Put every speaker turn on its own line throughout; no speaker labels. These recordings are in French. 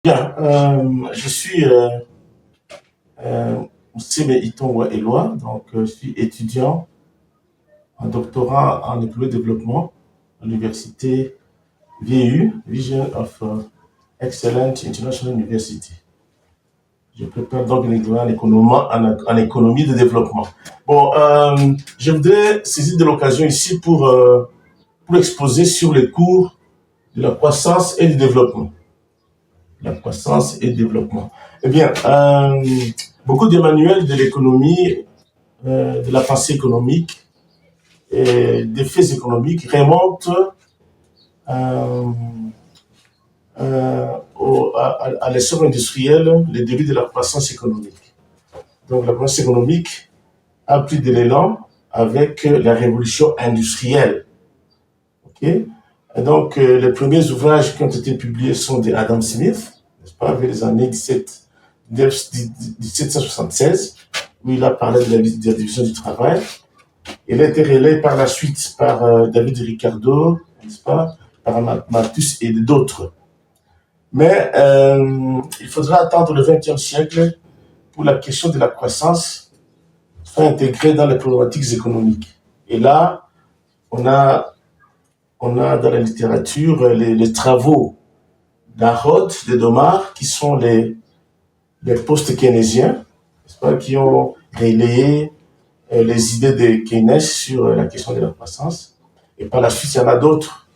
Bien, je suis Moussime Itonwa Eloi, donc je suis étudiant en doctorat en économie de développement à l'université VU, Vision of Excellent International University. Je prépare donc un doctorat en économie de développement. Bon, je voudrais saisir de l'occasion ici pour exposer sur les cours de la croissance et du développement. La croissance et le développement. Eh bien, beaucoup de manuels de l'économie, de la pensée économique et des faits économiques remontent à l'essor industriel, le début de la croissance économique. Donc, la croissance économique a pris de l'élan avec la révolution industrielle. Okay? Et donc, les premiers ouvrages qui ont été publiés sont de Adam Smith, n'est-ce pas, vers les années 1776, où il a parlé de la division du travail. Il a été relayé par la suite par David Ricardo, n'est-ce pas, par Malthus et d'autres. Mais il faudra attendre le XXe siècle pour la question de la croissance soit intégrée dans les problématiques économiques. Et là, on a dans la littérature les travaux d'Arod, de Domar, qui sont les post-keynésiens, qui ont relayé les idées de Keynes sur la question de la croissance. Et par la suite, il y en a d'autres,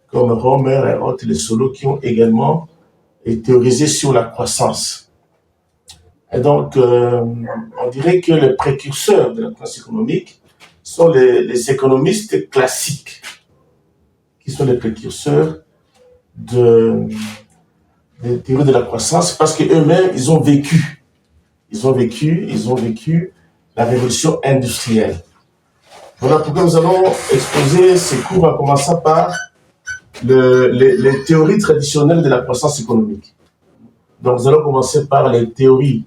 comme Romer et autres, les Solos, qui ont également théorisé sur la croissance. Et donc, on dirait que les précurseurs de la croissance économique sont les économistes classiques, qui sont les précurseurs des théories de la croissance, parce qu'eux-mêmes, ils ont vécu la révolution industrielle. Voilà pourquoi nous allons exposer ces cours en commençant par les théories traditionnelles de la croissance économique. Donc, nous allons commencer par les théories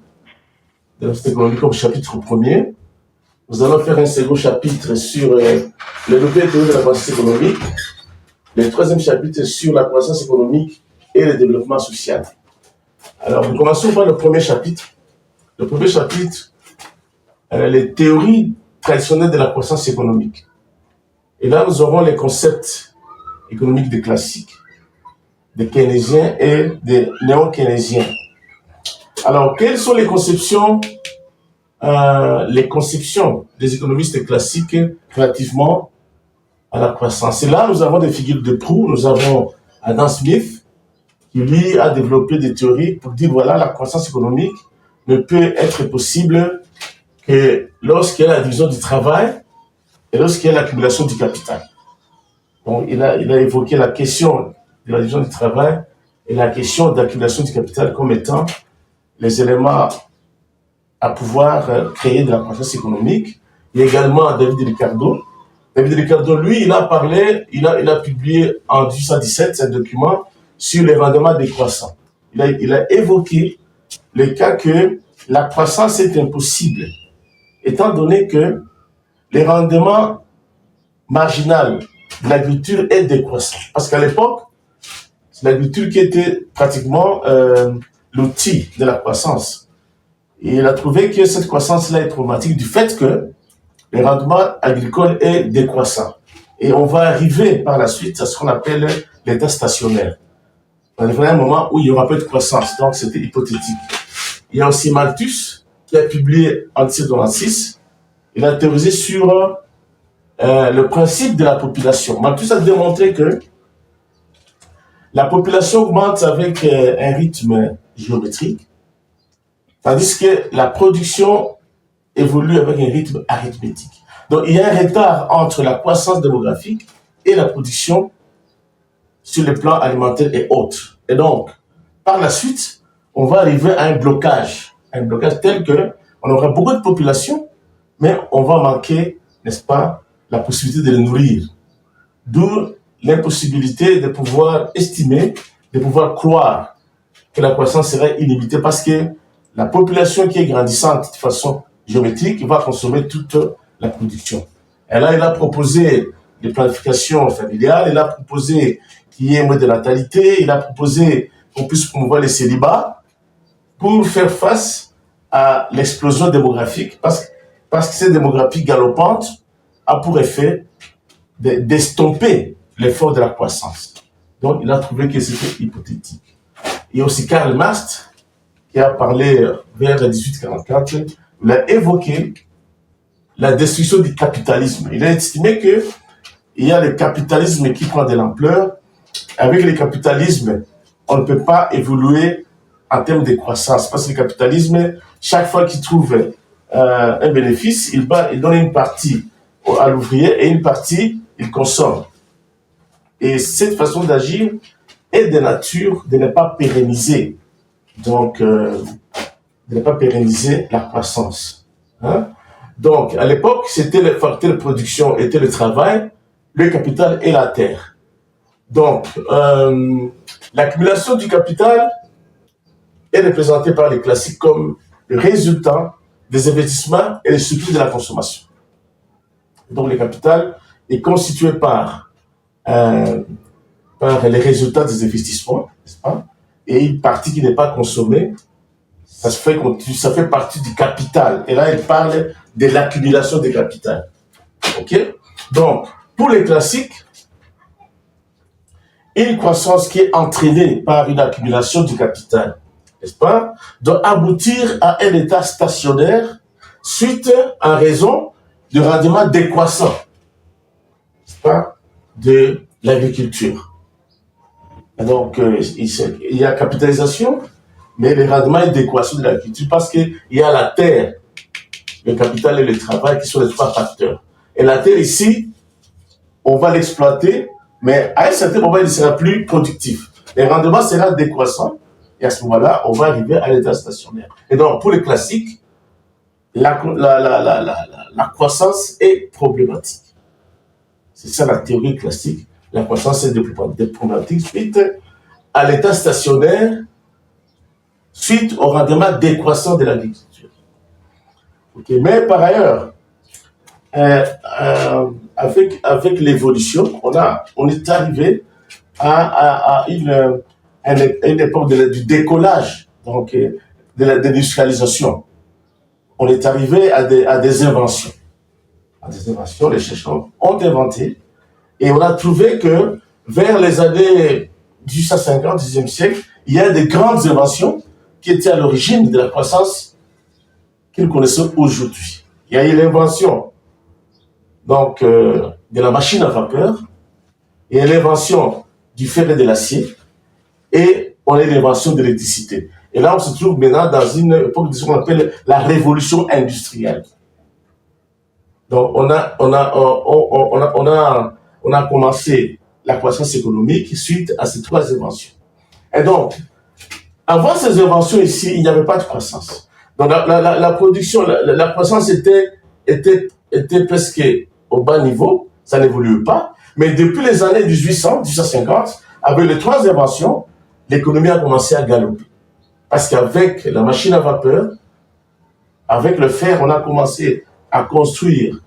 de la croissance économique comme chapitre premier. Nous allons faire un second chapitre sur les nouvelles théories de la croissance économique. Le troisième chapitre sur la croissance économique et le développement social. Alors, nous commençons par le premier chapitre. Le premier chapitre, les théories traditionnelles de la croissance économique. Et là, nous aurons les concepts économiques des classiques, des keynésiens et des néo-keynésiens. Alors, quelles sont les conceptions des économistes classiques relativement à la croissance? Et là, nous avons des figures de proue. Nous avons Adam Smith, qui lui a développé des théories pour dire, voilà, la croissance économique ne peut être possible que lorsqu'il y a la division du travail et lorsqu'il y a l'accumulation du capital. Donc, il a évoqué la question de la division du travail et la question d'accumulation du capital comme étant les éléments à pouvoir créer de la croissance économique. Il y a également David Ricardo. David Ricardo, lui, il a publié en 1817 un document sur les rendements décroissants. Il a évoqué le cas que la croissance est impossible, étant donné que les rendements marginaux de l'agriculture est décroissant. Parce qu'à l'époque, c'est l'agriculture qui était pratiquement l'outil de la croissance. Et il a trouvé que cette croissance-là est problématique du fait que le rendement agricole est décroissant. Et on va arriver par la suite à ce qu'on appelle l'état stationnaire. On arrivera à un moment où il n'y aura pas de croissance, donc c'était hypothétique. Il y a aussi Malthus, qui a publié en 1796. Il a théorisé sur le principe de la population. Malthus a démontré que la population augmente avec un rythme géométrique, tandis que la production évolue avec un rythme arithmétique. Donc, il y a un retard entre la croissance démographique et la production sur le plan alimentaire et autres. Et donc, par la suite, on va arriver à un blocage tel que on aura beaucoup de population, mais on va manquer, n'est-ce pas, la possibilité de les nourrir. D'où l'impossibilité de pouvoir estimer, de pouvoir croire que la croissance serait illimitée parce que la population qui est grandissante de façon géométrique va consommer toute la production. Et là, il a proposé des planifications familiales, il a proposé qu'il y ait moins de natalité, il a proposé qu'on puisse promouvoir les célibats pour faire face à l'explosion démographique, parce que cette démographie galopante a pour effet d'estomper l'effort de la croissance. Donc, il a trouvé que c'était hypothétique. Il y a aussi Karl Marx, qui a parlé vers 1844, il a évoqué la destruction du capitalisme. Il a estimé qu'il y a le capitalisme qui prend de l'ampleur. Avec le capitalisme, on ne peut pas évoluer en termes de croissance, parce que le capitalisme, chaque fois qu'il trouve un bénéfice, il donne une partie à l'ouvrier et une partie, il consomme. Et cette façon d'agir est de nature de ne pas pérenniser, donc de ne pas pérenniser la croissance. Hein? Donc, à l'époque, c'était le facteur de production, était le travail, le capital et la terre. Donc, l'accumulation du capital est représentée par les classiques comme le résultat des investissements et les surplus de la consommation. Donc, le capital est constitué par les résultats des investissements, n'est-ce pas? Et une partie qui n'est pas consommée, ça fait partie du capital. Et là, il parle de l'accumulation des capital. OK? Donc, pour les classiques, une croissance qui est entraînée par une accumulation du capital, n'est-ce pas, doit aboutir à un état stationnaire suite en raison du rendement décroissant, n'est-ce pas, de l'agriculture. Donc, il y a capitalisation, mais le rendement est décroissant de l'agriculture parce qu'il y a la terre, le capital et le travail qui sont les trois facteurs. Et la terre ici, on va l'exploiter, mais à un certain moment, il ne sera plus productif. Le rendement sera décroissant, et à ce moment-là, on va arriver à l'état stationnaire. Et donc, pour les classiques, la croissance est problématique. C'est ça la théorie classique. La croissance est problématique suite à l'état stationnaire, suite au rendement décroissant de l'agriculture. Okay. Mais par ailleurs, avec l'évolution, on est arrivé à une époque du décollage, donc de l'industrialisation. On est arrivé à des inventions. Les chercheurs ont inventé, et on a trouvé que vers les années 1850, 10e siècle, il y a des grandes inventions qui étaient à l'origine de la croissance que nous connaissons aujourd'hui. Il y a eu l'invention donc, de la machine à vapeur, et l'invention du fer et de l'acier, et on a l'invention de l'électricité. Et là, on se trouve maintenant dans une époque de ce qu'on appelle la révolution industrielle. Donc, on a commencé la croissance économique suite à ces trois inventions. Et donc, avant ces inventions ici, il n'y avait pas de croissance. Donc, la production, la croissance était presque au bas niveau, ça n'évolue pas. Mais depuis les années 1850, avec les trois inventions, l'économie a commencé à galoper. Parce qu'avec la machine à vapeur, avec le fer, on a commencé à construire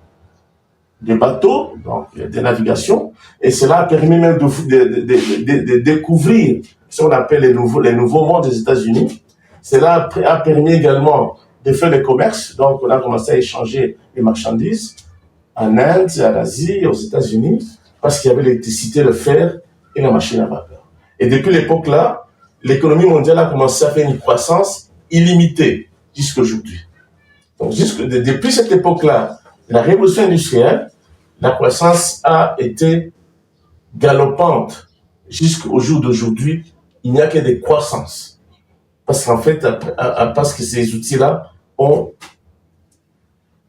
des bateaux, donc des navigations, et cela a permis même de découvrir ce qu'on appelle les nouveaux mondes des États-Unis. Cela a permis également de faire le commerce, donc on a commencé à échanger les marchandises en Inde, en Asie, aux États-Unis, parce qu'il y avait l'électricité, le fer et la machine à vapeur. Et depuis l'époque-là, l'économie mondiale a commencé à faire une croissance illimitée jusqu'à aujourd'hui. Donc, depuis cette époque-là, la révolution industrielle, la croissance a été galopante jusqu'au jour d'aujourd'hui. Il n'y a que des croissances. Parce qu'en fait, parce que ces outils-là ont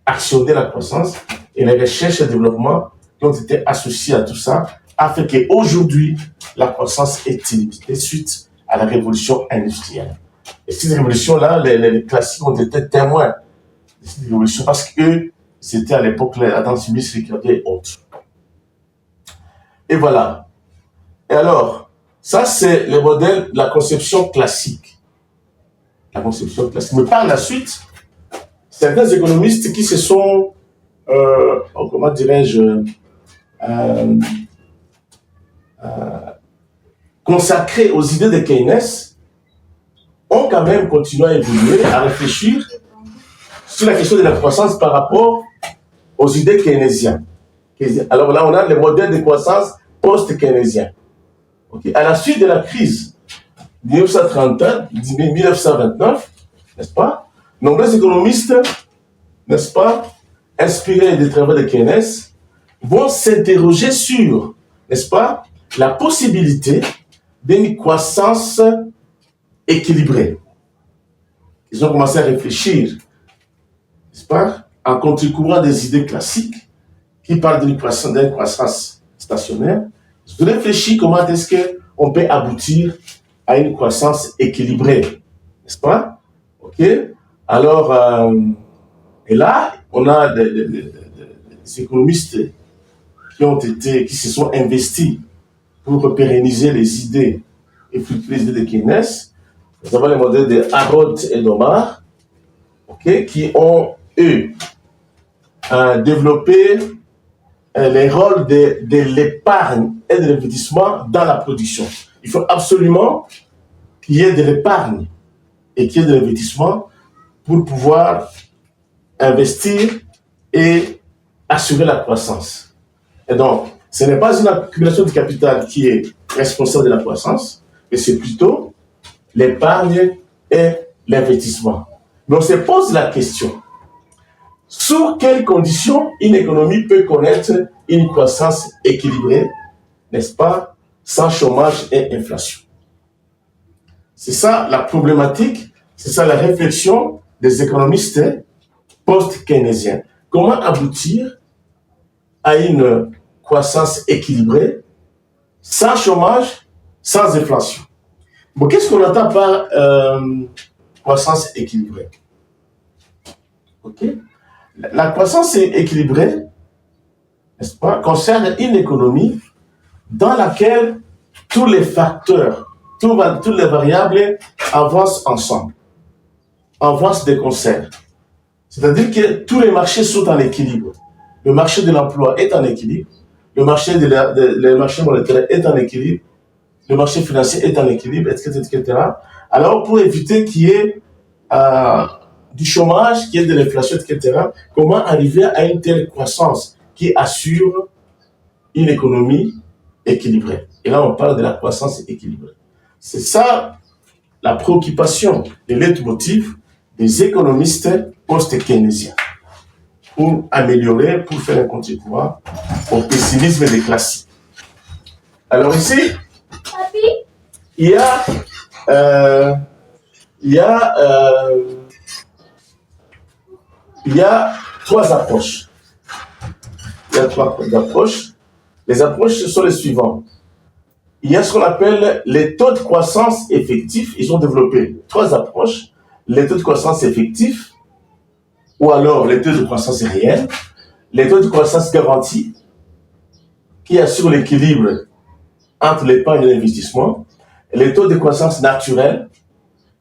actionné la croissance et les recherches et le développement qui ont été associés à tout ça a fait qu'aujourd'hui, la croissance est illimitée suite à la révolution industrielle. Et cette révolution-là, les classiques ont été témoins de cette révolution parce qu'eux, c'était à l'époque Adam Smith, Ricardo et autres. Et voilà. Et alors, ça c'est le modèle de la conception classique. La conception classique. Mais par la suite, certains économistes qui se sont, comment dirais-je, consacrés aux idées de Keynes ont quand même continué à évoluer, à réfléchir sur la question de la croissance par rapport aux idées keynésiennes. Alors là, on a le modèle de croissance post-keynésien. Okay. À la suite de la crise 1929, n'est-ce pas, nombreux économistes, n'est-ce pas, inspirés des travaux de Keynes, vont s'interroger sur, n'est-ce pas, la possibilité d'une croissance équilibrée. Ils ont commencé à réfléchir, n'est-ce pas, en contre-courant des idées classiques qui parlent d'une croissance stationnaire. Ils ont réfléchi comment est-ce qu'on peut aboutir à une croissance équilibrée, n'est-ce pas? Ok. Alors, et là, on a des économistes qui se sont investis pour pérenniser les idées et fructifier les idées de Keynes. Nous avons les modèles de Harrod et d'Omar, okay, qui ont, eux, développé les rôles de l'épargne et de l'investissement dans la production. Il faut absolument qu'il y ait de l'épargne et qu'il y ait de l'investissement pour pouvoir investir et assurer la croissance. Et donc, ce n'est pas une accumulation de capital qui est responsable de la croissance, mais c'est plutôt l'épargne et l'investissement. Mais on se pose la question, sous quelles conditions une économie peut connaître une croissance équilibrée, n'est-ce pas, sans chômage et inflation? C'est ça la problématique, c'est ça la réflexion des économistes post-keynésiens. Comment aboutir à une croissance équilibrée, sans chômage, sans inflation? Bon, qu'est-ce qu'on entend par croissance équilibrée? Ok. La croissance équilibrée, n'est-ce pas, concerne une économie dans laquelle tous les facteurs, toutes les variables avancent ensemble, avancent de concert. C'est-à-dire que tous les marchés sont en équilibre. Le marché de l'emploi est en équilibre, le marché monétaire est en équilibre, le marché financier est en équilibre, etc., etc. Alors, pour éviter qu'il y ait du chômage, qu'il y ait de l'inflation, etc., comment arriver à une telle croissance qui assure une économie équilibrée? Et là, on parle de la croissance équilibrée. C'est ça la préoccupation, le leitmotiv des économistes post-keynésiens pour améliorer, pour faire un contre-courant au pessimisme des classiques. Alors ici, il y a trois approches. Il y a trois approches. Les approches sont les suivantes. Il y a ce qu'on appelle les taux de croissance effectifs. Ils ont développé trois approches. Les taux de croissance effectifs, ou alors les taux de croissance réels, les taux de croissance garantis, qui assurent l'équilibre entre l'épargne et l'investissement, et les taux de croissance naturels,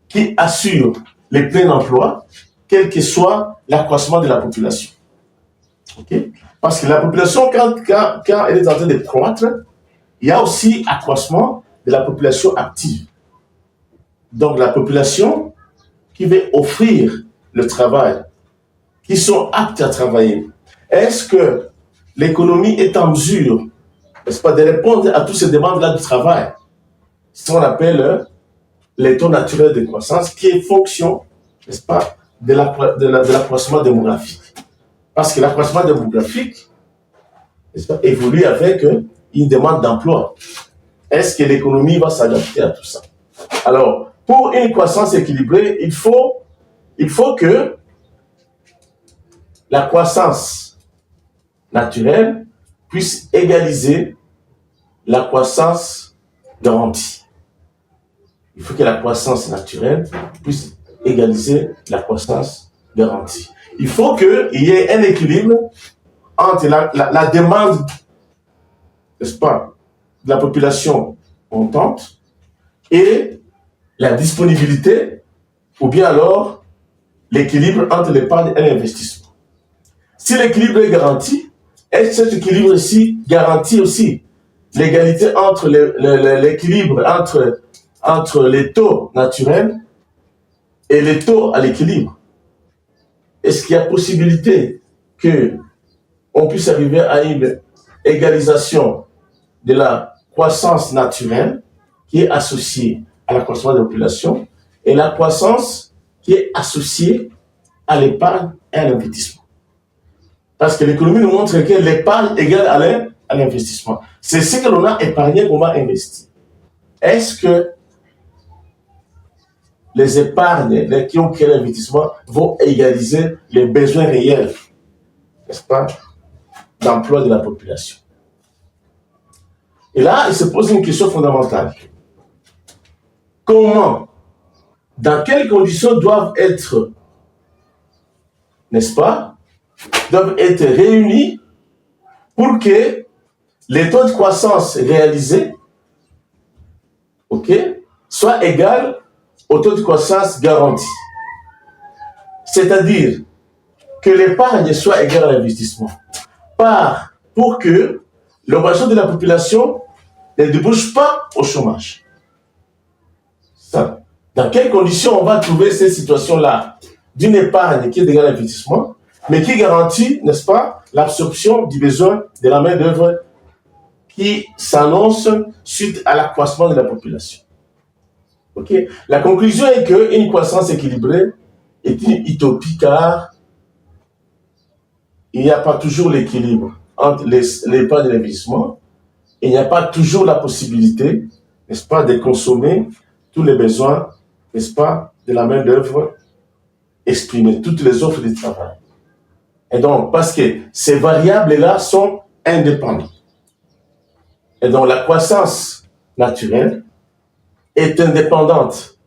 qui assurent le plein emploi, quel que soit l'accroissement de la population. Okay? Parce que la population, quand elle est en train de croître, il y a aussi accroissement de la population active. Donc la population qui veut offrir le travail, qui sont aptes à travailler. Est-ce que l'économie est en mesure, n'est-ce pas, de répondre à toutes ces demandes-là du travail? C'est ce qu'on appelle les taux naturels de croissance, qui est fonction, n'est-ce pas, de l'accroissement démographique. Parce que l'accroissement démographique, n'est-ce pas, évolue avec une demande d'emploi. Est-ce que l'économie va s'adapter à tout ça? Alors, pour une croissance équilibrée, il faut que la croissance naturelle puisse égaliser la croissance garantie. Il faut que la croissance naturelle puisse égaliser la croissance garantie. Il faut qu'il y ait un équilibre entre la demande, n'est-ce pas, de la population montante et la disponibilité, ou bien alors l'équilibre entre l'épargne et l'investissement. Si l'équilibre est garanti, est-ce que cet équilibre-ci garantit aussi l'égalité entre l'équilibre entre les taux naturels et les taux à l'équilibre, est-ce qu'il y a possibilité qu'on puisse arriver à une égalisation de la croissance naturelle qui est associée à la croissance de la population et la croissance qui est associée à l'épargne et à l'investissement? Parce que l'économie nous montre que l'épargne égale à l'investissement. C'est ce que l'on a épargné qu'on va investir. Est-ce que les épargnes qui ont créé l'investissement vont égaliser les besoins réels, n'est-ce pas, d'emploi de la population? Et là, il se pose une question fondamentale. Comment, dans quelles conditions doivent être, n'est-ce pas, doivent être réunis pour que les taux de croissance réalisés, soient égaux au taux de croissance garanti. C'est-à-dire que l'épargne soit égale à l'investissement. Pour que l'augmentation de la population ne débouche pas au chômage. Ça. Dans quelles conditions on va trouver cette situation-là d'une épargne qui est égale à l'investissement, mais qui garantit, n'est-ce pas, l'absorption du besoin de la main-d'œuvre qui s'annonce suite à l'accroissement de la population. La conclusion est qu'une croissance équilibrée est une utopie car il n'y a pas toujours l'équilibre entre l'épargne et l'investissement. Il n'y a pas toujours la possibilité, n'est-ce pas, de consommer tous les besoins, n'est-ce pas, de la main-d'œuvre exprimée, toutes les offres de travail. Et donc, parce que ces variables-là sont indépendantes. Et donc, la croissance naturelle est indépendante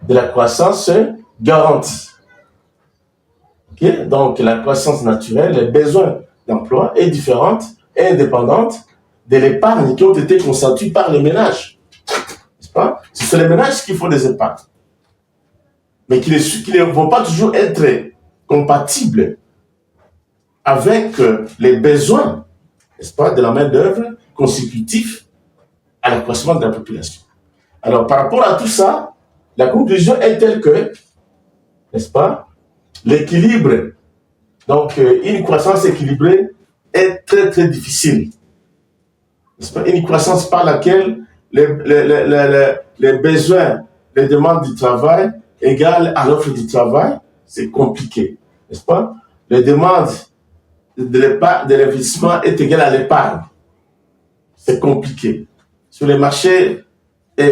de la croissance garantie. Donc, la croissance naturelle, les besoins d'emploi est différente et indépendante de l'épargne qui ont été constituées par les ménages. N'est-ce pas? Ce sont les ménages qui font des épargnes, mais qui ne vont pas toujours être compatibles avec les besoins, n'est-ce pas, de la main-d'œuvre consécutifs à l'accroissement de la population. Alors, par rapport à tout ça, la conclusion est telle que, n'est-ce pas, l'équilibre, donc une croissance équilibrée est très très difficile. N'est-ce pas? Une croissance par laquelle les besoins, les demandes du travail égales à l'offre du travail, c'est compliqué, n'est-ce pas? Les demandes de l'investissement est égale à l'épargne, c'est compliqué. Sur les marchés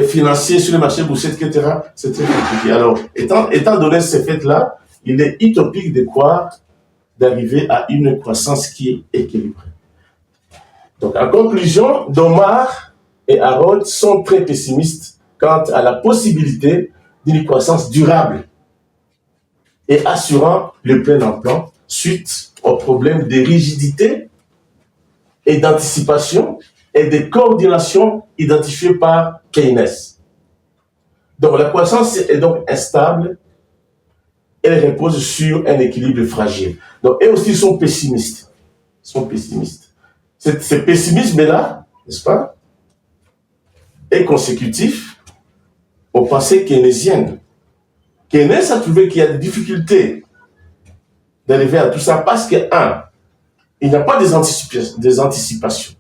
financiers, sur les marchés boursiers, etc., c'est très compliqué. Alors, étant donné ces faits-là, il est utopique de croire d'arriver à une croissance qui est équilibrée. Donc, en conclusion, Domar et Harold sont très pessimistes quant à la possibilité d'une croissance durable et assurant le plein emploi suite aux problèmes de rigidité et d'anticipation et de coordination identifiés par Keynes. Donc, la croissance est donc instable. Elle repose sur un équilibre fragile. Donc, eux aussi sont pessimistes. Ce pessimisme-là, n'est-ce pas, est consécutif aux pensées keynésiennes. Keynes a trouvé qu'il y a des difficultés d'arriver à tout ça parce que, il n'y a pas des anticipations.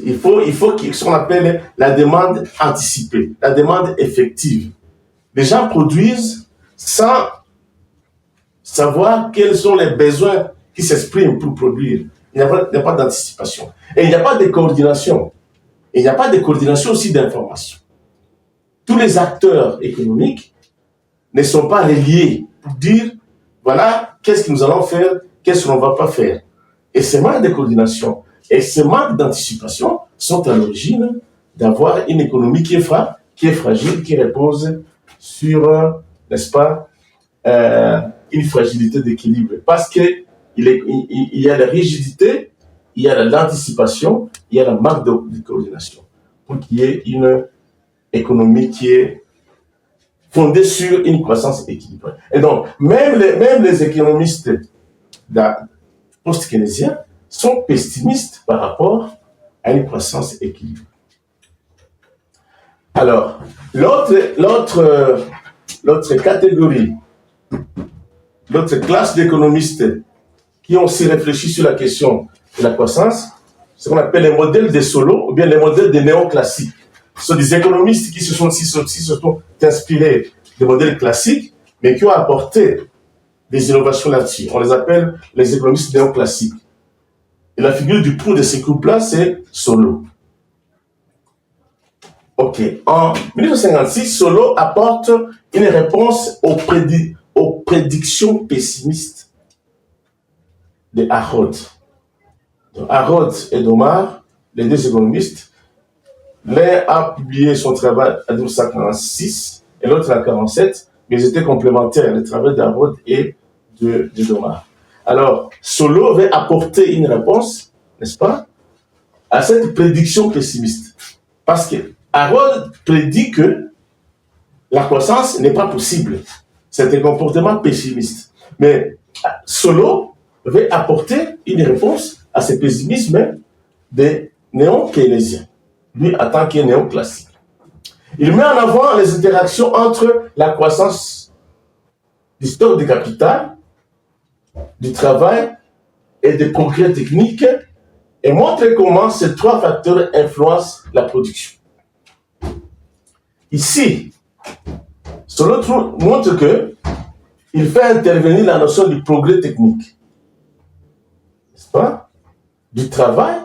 Il faut ce qu'on appelle la demande anticipée, la demande effective. Les gens produisent sans savoir quels sont les besoins qui s'expriment pour produire. Il n'y a pas d'anticipation. Et il n'y a pas de coordination. Et il n'y a pas de coordination aussi d'information. Tous les acteurs économiques ne sont pas reliés pour dire, voilà, qu'est-ce que nous allons faire, qu'est-ce qu'on ne va pas faire. Et ces manques de coordination et ces manques d'anticipation sont à l'origine d'avoir une économie qui est fragile, qui repose sur, n'est-ce pas, une fragilité d'équilibre. Parce qu'il y a la rigidité, il y a l'anticipation, il y a la manque de coordination. Pour qu'il y ait une économie qui est fondée sur une croissance équilibrée. Et donc, même les économistes post-keynésiens sont pessimistes par rapport à une croissance équilibrée. Alors, l'autre l'autre catégorie, l'autre classe d'économistes qui ont aussi réfléchi sur la question de la croissance, ce qu'on appelle les modèles de Solow ou bien les modèles des néoclassiques. Ce sont des économistes qui se sont inspirés des modèles classiques, mais qui ont apporté des innovations là-dessus. On les appelle les économistes néoclassiques. Et la figure du proue de ces groupes-là, c'est Solow. Ok. En 1956, Solow apporte une réponse aux prédictions pessimistes de Harrod. Donc, Harrod et Domar, les deux économistes, l'un a publié son travail en 1946 et l'autre en 1947, mais ils étaient complémentaires, les travaux d'Harrod et de Domar. Alors, Solow veut apporter une réponse, n'est-ce pas, à cette prédiction pessimiste. Parce que Harrod prédit que la croissance n'est pas possible. C'est un comportement pessimiste. Mais Solow veut apporter une réponse à ce pessimisme des néo-keynésiens, lui en tant que néoclassique. Il met en avant les interactions entre la croissance du stock de capital, du travail et des progrès techniques et montre comment ces trois facteurs influencent la production. Ici, Solow montre qu'il fait intervenir la notion du progrès technique, n'est-ce pas, du travail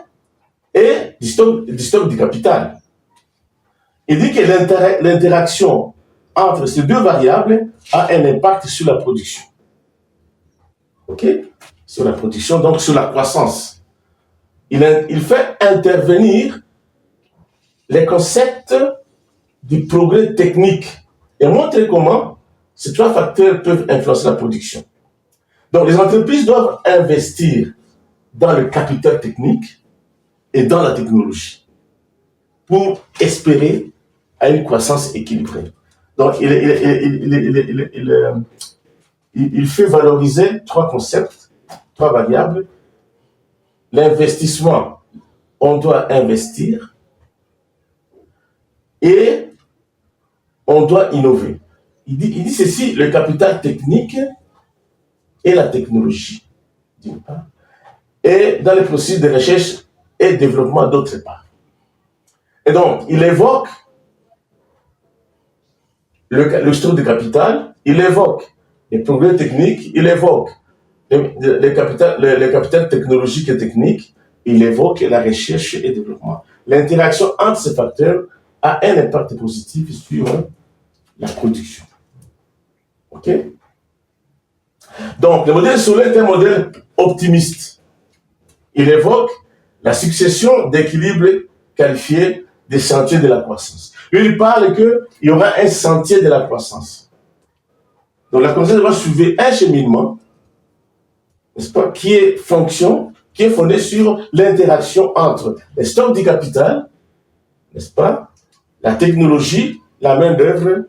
et du stock du capital. Il dit que l'interaction entre ces deux variables a un impact sur la production. OK? Sur la production, donc sur la croissance. Il fait intervenir les concepts du progrès technique et montre comment ces trois facteurs peuvent influencer la production. Donc, les entreprises doivent investir dans le capital technique et dans la technologie pour espérer à une croissance équilibrée. Donc, il fait valoriser trois concepts, trois variables. L'investissement, on doit investir et on doit innover. Il dit ceci, le capital technique et la technologie, d'une part, et dans les processus de recherche et développement, d'autre part. Et donc, il évoque le stock de capital, il évoque les progrès techniques, il évoque les capital technologiques et techniques, il évoque la recherche et développement. L'interaction entre ces facteurs a un impact positif sur la production. OK? Donc, le modèle Solow est un modèle optimiste. Il évoque la succession d'équilibres qualifiés des sentiers de la croissance. Lui, il parle qu'il y aura un sentier de la croissance. Donc, la croissance va suivre un cheminement, n'est-ce pas, qui est fondé sur l'interaction entre les stocks du capital, n'est-ce pas, la technologie, la main-d'œuvre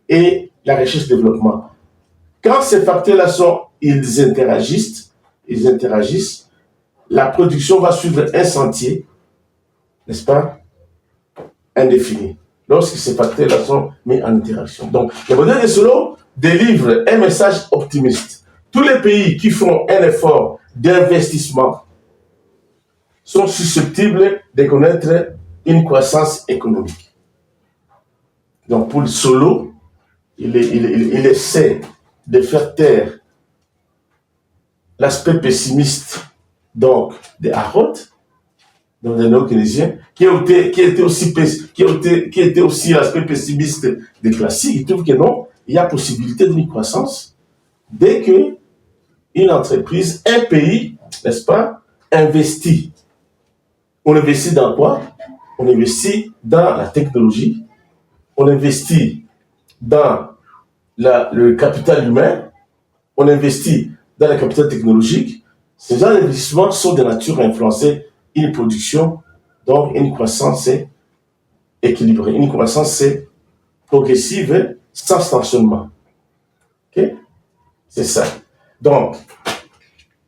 et la recherche-développement. Quand ces facteurs-là ils interagissent, la production va suivre un sentier, n'est-ce pas, indéfini, lorsque ces facteurs-là sont mis en interaction. Donc, le modèle de Solow délivre un message optimiste. Tous les pays qui font un effort d'investissement sont susceptibles de connaître une croissance économique. Donc, pour Solow, il essaie de faire taire l'aspect pessimiste donc de Harrod, donc des néo-keynésiens, qui était aussi l'aspect pessimiste des classiques. Il trouve que non, il y a possibilité d'une croissance dès que une entreprise, un pays, n'est-ce pas, investit. On investit dans quoi? On investit dans la technologie, on investit dans le capital humain, on investit dans le capital technologique. Ces investissements sont de nature à influencer une production, donc une croissance équilibrée, une croissance progressive sans stationnement. Okay? C'est ça. Donc,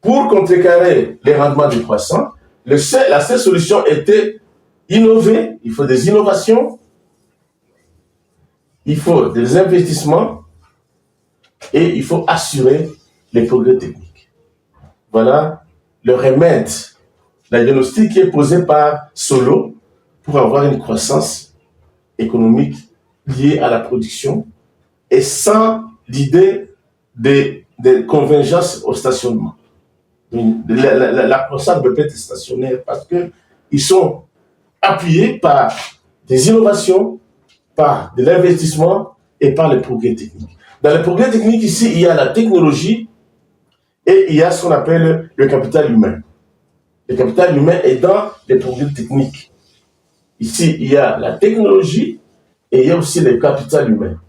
pour contrecarrer les rendements du croissant, la seule solution était innover. Il faut des innovations, il faut des investissements et il faut assurer les progrès techniques. Voilà le remède, la diagnostic qui est posé par Solow pour avoir une croissance économique liée à la production et sans l'idée de convergence au stationnement. La croissance ne peut pas être stationnaire parce qu'ils sont appuyés par des innovations, par de l'investissement et par les progrès techniques. Dans les progrès techniques, ici, il y a la technologie et il y a ce qu'on appelle le capital humain. Le capital humain est dans les progrès techniques. Ici, il y a la technologie et il y a aussi le capital humain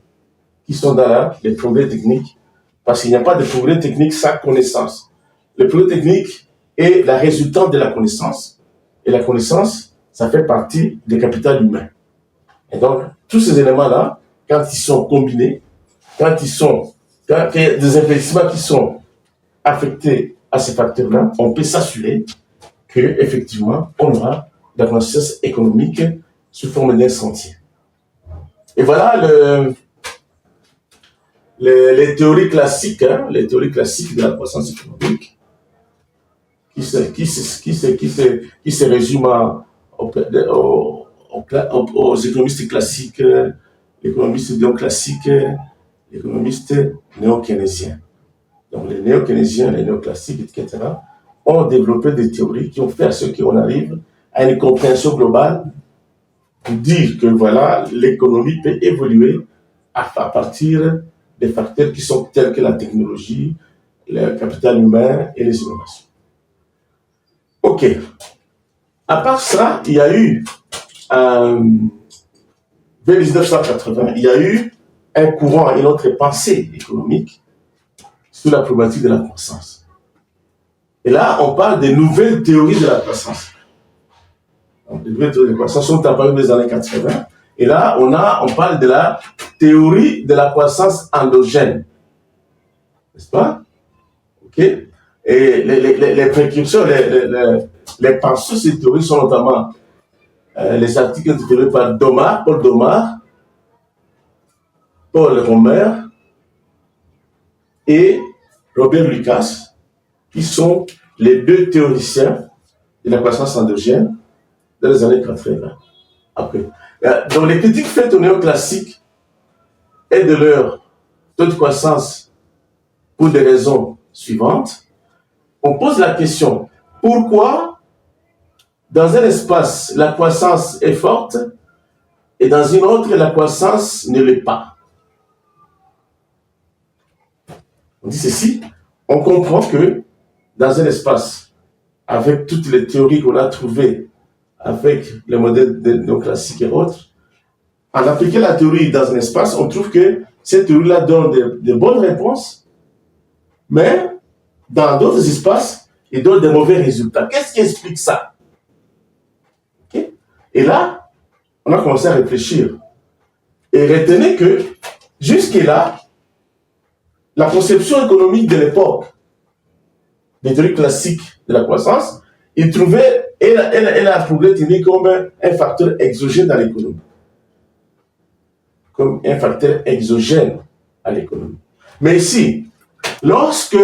qui sont dans les progrès techniques parce qu'il n'y a pas de progrès technique sans connaissance. Le progrès technique est la résultante de la connaissance et la connaissance, ça fait partie du capital humain. Et donc, tous ces éléments-là, quand ils sont combinés, quand il y a des investissements qui sont affectés à ces facteurs-là, on peut s'assurer qu'effectivement, on aura de la croissance économique sous forme d'un sentier. Et voilà les théories classiques, les théories classiques de la croissance économique, qui se résument aux économistes classiques, l'économiste néoclassique, l'économiste néo-keynésien. Donc les néo-keynésiens, les néoclassiques, etc., ont développé des théories qui ont fait à ce qu'on arrive à une compréhension globale pour dire que voilà, l'économie peut évoluer à partir des facteurs qui sont tels que la technologie, le capital humain et les innovations. Ok. À part ça, il y a eu, vers 1980, il y a eu un courant, une autre pensée économique sur la problématique de la croissance. Et là, on parle des nouvelles théories de la croissance. Donc, les nouvelles théories de la croissance sont apparues dans les années 80. Et là, on parle de la théorie de la croissance endogène. N'est-ce pas? Ok? Et les précurseurs, les penseurs de ces théories sont notamment les articles intitulés par Paul Domar, Paul Romer et Robert Lucas, qui sont les deux théoriciens de la croissance endogène dans les années 80. Après. Donc les critiques faites aux néoclassiques et de leur taux de croissance pour des raisons suivantes. On pose la question, pourquoi dans un espace la croissance est forte et dans une autre la croissance ne l'est pas? On dit ceci, on comprend que dans un espace, avec toutes les théories qu'on a trouvées, avec les modèles néoclassiques et autres, en appliquant la théorie dans un espace, on trouve que cette théorie-là donne de bonnes réponses, mais dans d'autres espaces, il donne de mauvais résultats. Qu'est-ce qui explique ça? Okay? Et là, on a commencé à réfléchir. Et retenez que, jusque-là, la conception économique de l'époque, des théories classiques de la croissance, il trouvait, elle a progrès comme un facteur exogène dans l'économie. Comme un facteur exogène à l'économie. Mais ici, lorsque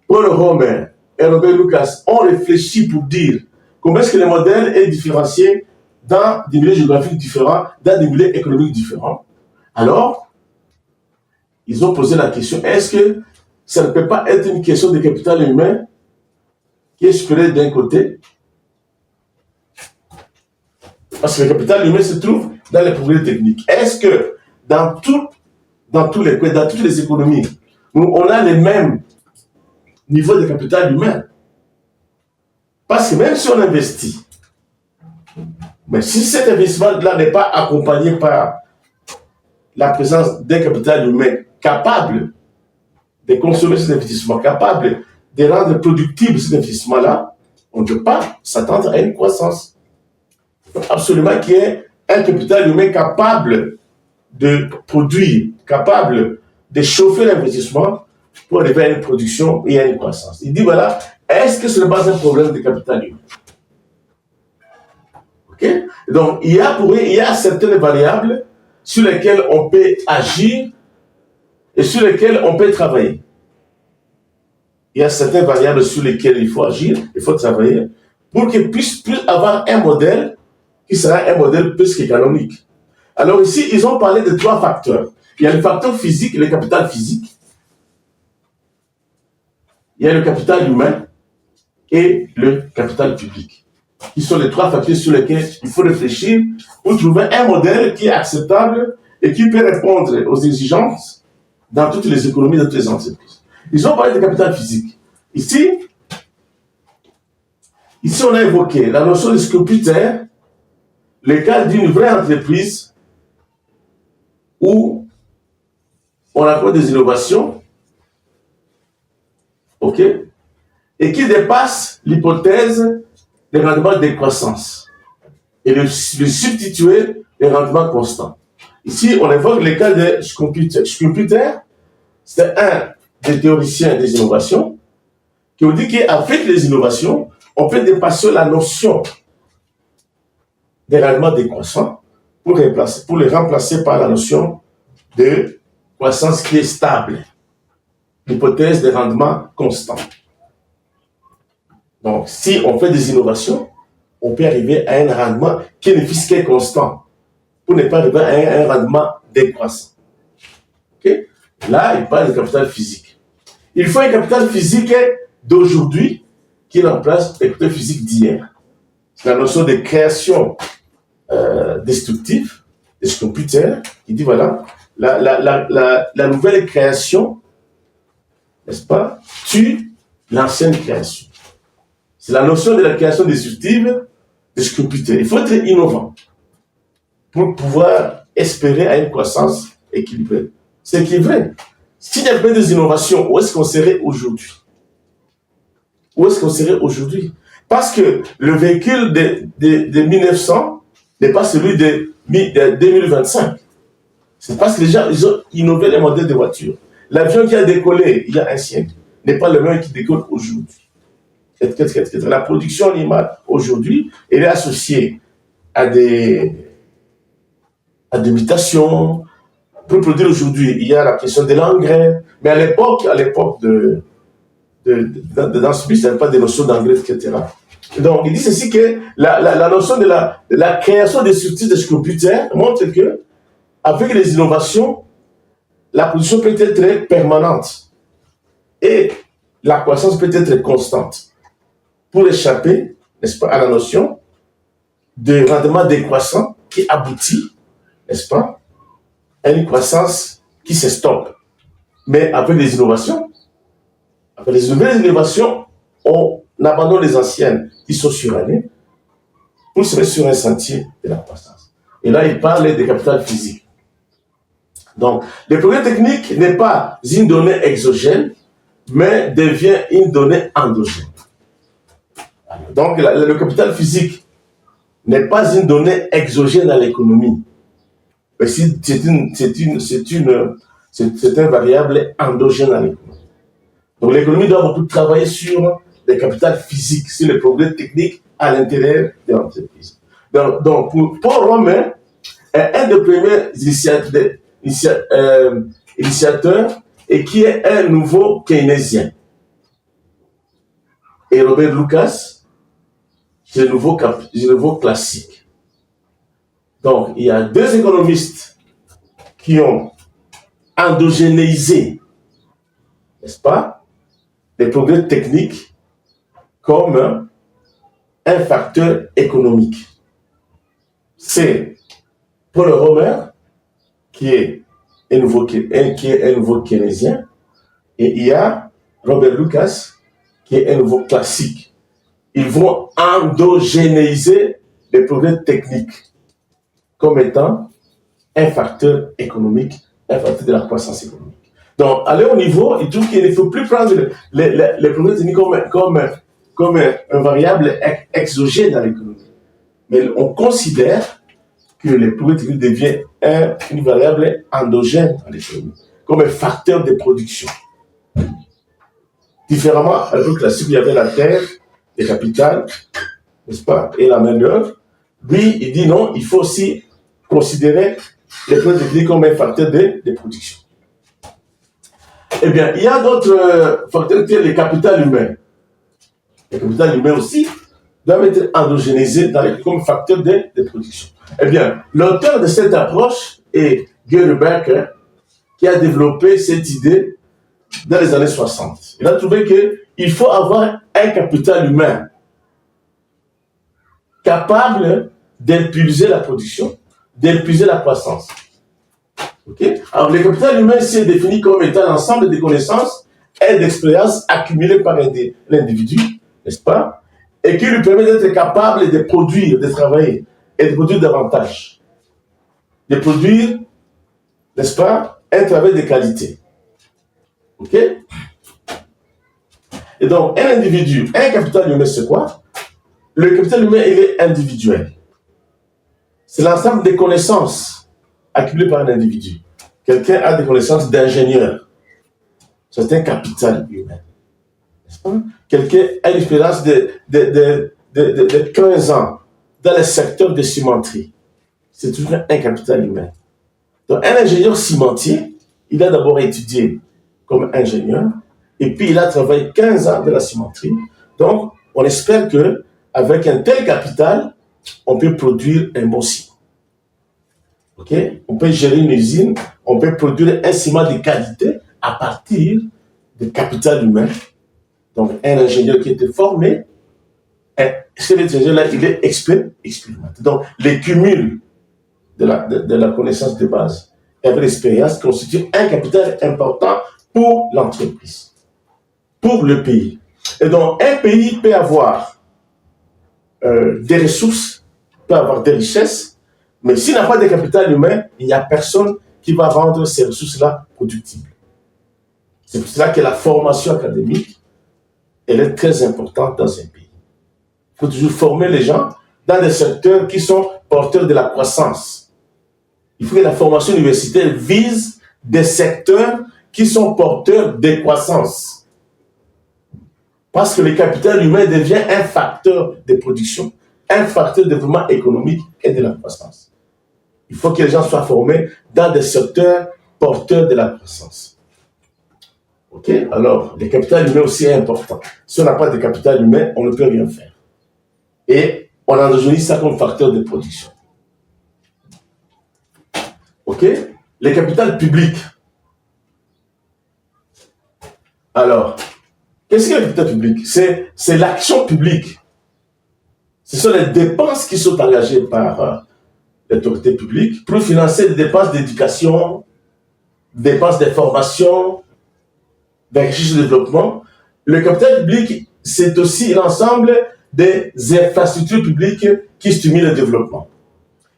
Paul Romer et Robert Lucas ont réfléchi pour dire comment est-ce que le modèle est différencié dans des milieux géographiques différents, dans des milieux économiques différents, alors, ils ont posé la question, est-ce que ça ne peut pas être une question de capital humain qui est supérieur d'un côté? Parce que le capital humain se trouve dans les progrès techniques. Est-ce que dans toutes les économies, on a les mêmes niveaux de capital humain? Parce que même si on investit, mais si cet investissement-là n'est pas accompagné par la présence d'un capital humain capable de consommer cet investissement, capable de rendre productible cet investissement-là, on ne peut pas s'attendre à une croissance. Il faut absolument qu'il y ait un capital humain capable de produire, capable de chauffer l'investissement pour arriver à une production et à une croissance. Il dit voilà, est-ce que ce n'est pas un problème de capital humain? Okay? Donc, il y a certaines variables sur lesquelles on peut agir et sur lesquelles on peut travailler. Il y a certaines variables sur lesquelles il faut agir, il faut travailler, pour qu'ils puissent avoir un modèle qui sera un modèle plus qu'économique. Alors ici, ils ont parlé de 3 facteurs. Il y a le facteur physique, le capital physique. Il y a le capital humain et le capital public, qui sont les 3 facteurs sur lesquels il faut réfléchir pour trouver un modèle qui est acceptable et qui peut répondre aux exigences dans toutes les économies de toutes les entreprises. Ils ont parlé de capital physique. Ici, on a évoqué la notion de scrupulaire, le cas d'une vraie entreprise où on apporte des innovations, ok, et qui dépasse l'hypothèse des rendements de croissance et le substituer les rendements constants. Ici, on évoque le cas de Schumpeter. Schumpeter, c'est un des théoriciens des innovations qui ont dit qu'avec les innovations, on peut dépasser la notion des rendements décroissants pour les remplacer par la notion de croissance qui est stable, l'hypothèse des rendements constants. Donc, si on fait des innovations, on peut arriver à un rendement qui ne fût que constant, pour ne pas arriver à un rendement décroissant. Okay? Là, il parle de capital physique. Il faut un capital physique d'aujourd'hui qui remplace le capital physique d'hier. C'est la notion de création destructive, de Schumpeter, qui dit voilà, la nouvelle création, n'est-ce pas, tue l'ancienne création. C'est la notion de la création destructive de Schumpeter. Il faut être innovant pour pouvoir espérer à une croissance équilibrée. C'est qui est vrai. S'il n'y avait pas des innovations, où est-ce qu'on serait aujourd'hui? Où est-ce qu'on serait aujourd'hui? Parce que le véhicule de 1900 n'est pas celui de 2025. C'est parce que les gens ils ont innové les modèles de voitures. L'avion qui a décollé il y a un siècle n'est pas le même qui décolle aujourd'hui. La production animale aujourd'hui, elle est associée à des mutations. Pour produire aujourd'hui, il y a la question de l'engrais, mais à l'époque de dans ce but, il n'y avait pas de notion d'engrais, etc. Donc, il dit ceci que la notion de la création des structures de Schumpeter montre que, avec les innovations, la production peut être permanente et la croissance peut être constante pour échapper, n'est-ce pas, à la notion de rendement décroissant qui aboutit, n'est-ce pas, à une croissance qui se stoppe. Mais avec les innovations, avec les nouvelles innovations, on abandonne les anciennes qui sont surannées pour se mettre sur un sentier de la croissance. Et là, il parle de capital physique. Donc, le progrès technique n'est pas une donnée exogène, mais devient une donnée endogène. Donc, le capital physique n'est pas une donnée exogène à l'économie, mais c'est une variable endogène à l'économie. Donc, l'économie doit beaucoup travailler sur le capital physique, sur les progrès techniques à l'intérieur de l'entreprise. Donc pour Paul Romer, un des premiers initiateurs et qui est un nouveau keynésien. Et Robert Lucas, c'est le nouveau classique. Donc, il y a 2 économistes qui ont endogénéisé, n'est-ce pas, les progrès techniques comme un facteur économique. C'est Paul Romer, qui est un nouveau keynésien, et il y a Robert Lucas, qui est un nouveau classique. Ils vont endogénéiser les progrès techniques comme étant un facteur économique, un facteur de la croissance économique. Donc, à leur niveau, ils trouvent qu'il ne faut plus prendre les progrès techniques comme une variable exogène dans l'économie. Mais on considère que les progrès techniques deviennent une variable endogène dans l'économie, comme un facteur de production. Différemment, à l'époque classique, il y avait la terre, le capital, n'est-ce pas, et la main-d'œuvre. Lui, il dit non, il faut aussi considérer les progrès techniques comme un facteur de production. Eh bien, il y a d'autres facteurs que les capital humains. Les capital humains aussi doivent être endogénisés comme facteur de production. Eh bien, l'auteur de cette approche est Gary Becker, qui a développé cette idée dans les années 60. Il a trouvé qu'il faut avoir un capital humain capable d'impulser la production, d'impulser la croissance. Okay? Alors, le capital humain ici est défini comme étant l'ensemble des connaissances et d'expériences accumulées par l'individu, n'est-ce pas? Et qui lui permet d'être capable de produire, de travailler et de produire davantage. De produire, n'est-ce pas, un travail de qualité. Ok? Et donc, un individu, un capital humain, c'est quoi? Le capital humain, il est individuel. C'est l'ensemble des connaissances accumulées par un individu. Quelqu'un a des connaissances d'ingénieur. C'est un capital humain. Quelqu'un a une expérience de 15 ans dans le secteur de cimenterie. C'est toujours un capital humain. Donc, un ingénieur cimentier, il a d'abord étudié comme ingénieur, et puis il a travaillé 15 ans dans la cimenterie. Donc, on espère qu'avec un tel capital, on peut produire un bon ciment. Okay? On peut gérer une usine, on peut produire un ciment de qualité à partir du capital humain. Donc, un ingénieur qui était formé, cet ingénieur-là, il est expérimenté. Donc, les cumuls de la connaissance de base et avec l'expérience constituent un capital important pour l'entreprise, pour le pays. Et donc, un pays peut avoir des ressources, peut avoir des richesses, mais s'il n'a pas de capital humain, il n'y a personne qui va rendre ces ressources-là productibles. C'est pour cela que la formation académique, elle est très importante dans un pays. Il faut toujours former les gens dans des secteurs qui sont porteurs de la croissance. Il faut que la formation universitaire vise des secteurs qui sont porteurs de croissance. Parce que le capital humain devient un facteur de production, un facteur de développement économique et de la croissance. Il faut que les gens soient formés dans des secteurs porteurs de la croissance. Ok? Alors, le capital humain aussi est important. Si on n'a pas de capital humain, on ne peut rien faire. Et on endogénise ça comme facteur de production. Ok? Le capital public. Alors, qu'est-ce que le capital public? C'est l'action publique. Ce sont les dépenses qui sont engagées par l'autorité publique pour financer des dépenses d'éducation, des dépenses de formation, de recherche et de développement. Le capital public, c'est aussi l'ensemble des infrastructures publiques qui stimulent le développement.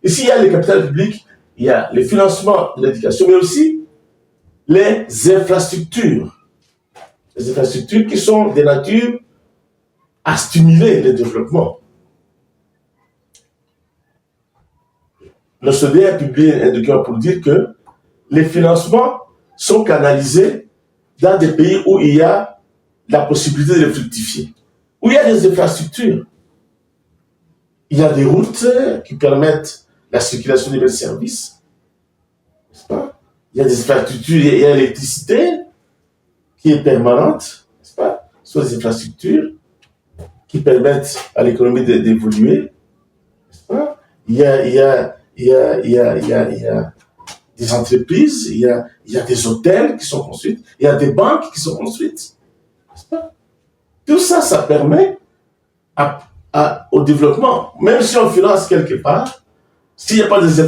Ici, il y a le capital public, il y a le financement de l'éducation, mais aussi les infrastructures. Les infrastructures qui sont de nature à stimuler le développement. L'OCDE a publié un document pour dire que les financements sont canalisés dans des pays où il y a la possibilité de les fructifier, où il y a des infrastructures. Il y a des routes qui permettent la circulation des services, n'est-ce pas? Il y a des infrastructures, il y a l'électricité qui est permanente, n'est-ce pas? Ce sont des infrastructures qui permettent à l'économie d'évoluer, n'est-ce pas? Il y a des entreprises, il y a des hôtels qui sont construits, il y a des banques qui sont construites, n'est-ce pas? Tout ça, ça permet au développement. Même si on finance quelque part, s'il n'y a pas des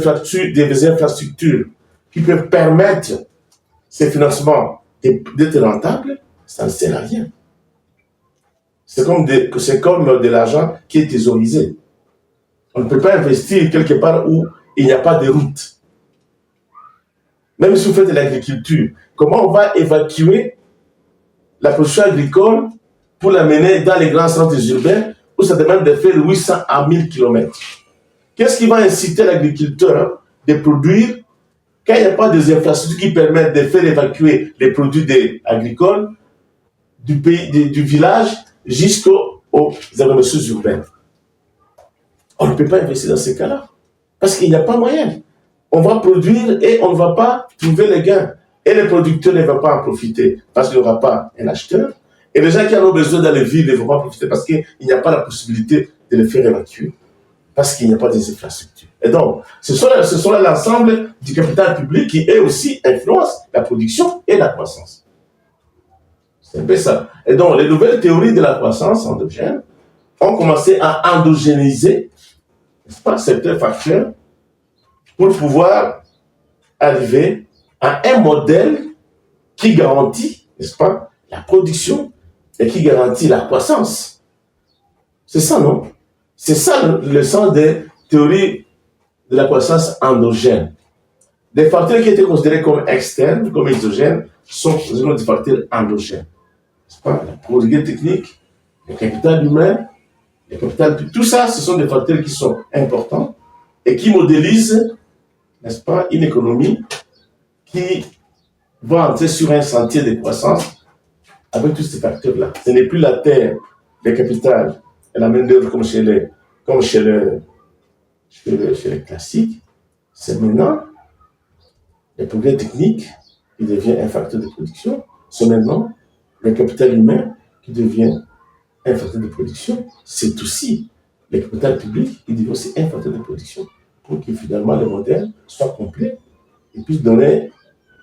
infrastructures qui peuvent permettre ces financements d'être rentables, ça ne sert à rien. C'est comme de l'argent qui est thésaurisé. On ne peut pas investir quelque part où il n'y a pas de route. Même si vous faites de l'agriculture, comment on va évacuer la production agricole pour l'amener dans les grands centres urbains où ça demande de faire 800 à 1000 km? Qu'est-ce qui va inciter l'agriculteur de produire quand il n'y a pas des infrastructures qui permettent de faire évacuer les produits agricoles du village jusqu'aux agglomérations urbaines? On ne peut pas investir dans ces cas-là parce qu'il n'y a pas moyen. On va produire et on ne va pas trouver les gains. Et les producteurs ne vont pas en profiter parce qu'il n'y aura pas un acheteur. Et les gens qui en ont besoin dans les villes ne vont pas en profiter parce qu'il n'y a pas la possibilité de les faire évacuer. Parce qu'il n'y a pas des infrastructures. Et donc, ce sont l'ensemble du capital public qui, eux aussi, influence la production et la croissance. C'est un peu ça. Et donc, les nouvelles théories de la croissance endogène ont commencé à endogéniser, n'est-ce pas, certains facteurs pour pouvoir arriver à un modèle qui garantit, n'est-ce pas, la production et qui garantit la croissance. C'est ça, non? C'est ça le sens des théories de la croissance endogène. Des facteurs qui étaient considérés comme externes, comme exogènes, sont des facteurs endogènes. N'est-ce pas? La progrès technique, le capital humain, le capital, tout ça, ce sont des facteurs qui sont importants et qui modélisent, n'est-ce pas, une économie qui va entrer sur un sentier de croissance avec tous ces facteurs-là. Ce n'est plus la terre, le capital et la main-d'œuvre comme chez les classiques. C'est maintenant le progrès technique qui devient un facteur de production. C'est maintenant le capital humain qui devient un facteur de production. C'est aussi le capital public qui devient aussi un facteur de production pour que finalement le modèle soit complet et puisse donner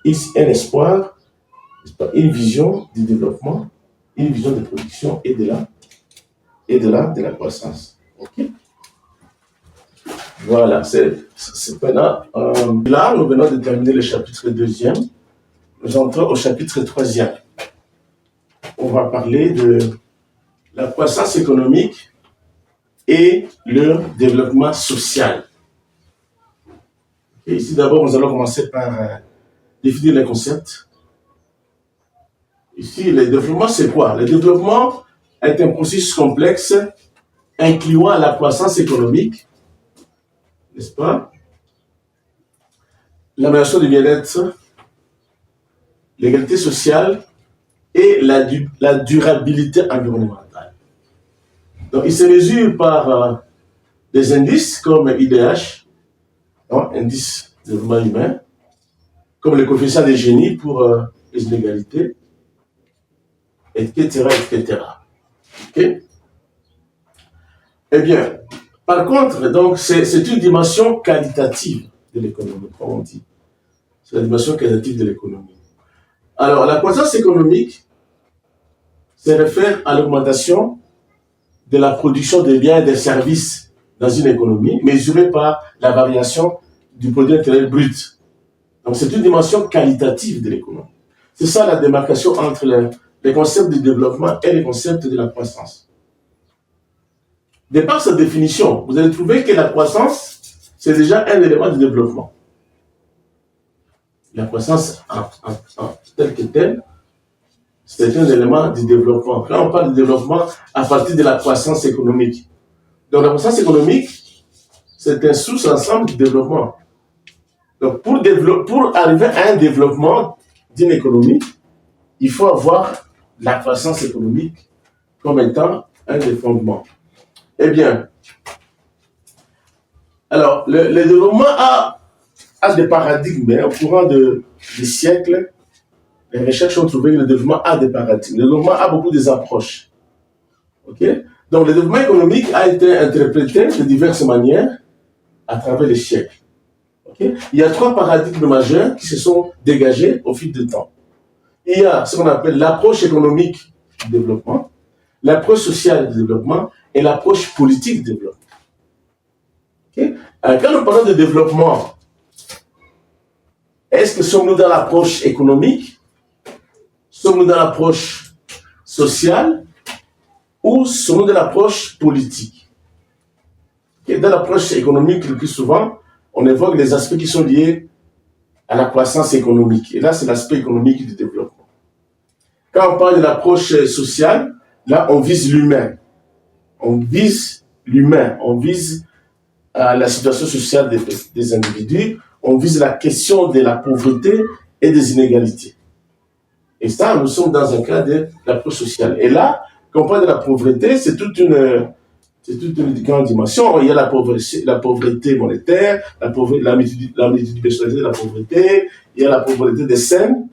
un espoir, une vision du développement, une vision de production et de la croissance. Ok? Voilà, c'est maintenant. Là, nous venons de terminer le chapitre 2e. Nous entrons au chapitre 3e. On va parler de la croissance économique et le développement social. Et ici, d'abord, nous allons commencer par définir les concepts. Ici, le développement, c'est quoi? Le développement est un processus complexe incluant la croissance économique, n'est-ce pas? L'amélioration du bien-être, l'égalité sociale et la durabilité environnementale. Donc, il se mesure par des indices comme IDH, indice de développement humain, comme le coefficient de Gini pour les inégalités, etc., etc. Okay? Eh bien, par contre, donc, c'est une dimension qualitative de l'économie, comme on dit. C'est la dimension qualitative de l'économie. Alors, la croissance économique se réfère à l'augmentation de la production de biens et de services dans une économie, mesurée par la variation du produit intérieur brut. Donc, c'est une dimension qualitative de l'économie. C'est ça la démarcation entre les concepts du développement et les concepts de la croissance. De par cette définition, vous allez trouver que la croissance, c'est déjà un élément de développement. La croissance telle que telle, c'est un élément du développement. Là, on parle de développement à partir de la croissance économique. Donc, la croissance économique, c'est un sous-ensemble du développement. Donc, pour arriver à un développement d'une économie, il faut avoir la croissance économique comme étant un des fondements. Eh bien, alors, le développement a des paradigmes. Au courant des siècles, les recherches ont trouvé que le développement a des paradigmes. Le développement a beaucoup des approches. Okay? Donc, le développement économique a été interprété de diverses manières à travers les siècles. Okay? Il y a 3 paradigmes majeurs qui se sont dégagés au fil du temps. Il y a ce qu'on appelle l'approche économique du développement, l'approche sociale du développement et l'approche politique du développement. Okay? Quand nous parlons de développement, est-ce que sommes-nous dans l'approche économique? Sommes-nous dans l'approche sociale? Ou sommes-nous dans l'approche politique? Okay? Dans l'approche économique, le plus souvent, on évoque les aspects qui sont liés à la croissance économique. Et là, c'est l'aspect économique du développement. Quand on parle de l'approche sociale, là, on vise l'humain. On vise l'humain. On vise la situation sociale des individus. On vise la question de la pauvreté et des inégalités. Et ça, nous sommes dans un cas de l'approche sociale. Et là, quand on parle de la pauvreté, c'est toute une grande dimension. Il y a la pauvreté monétaire, la multidimensionnalité de la pauvreté, il y a la pauvreté des scènes,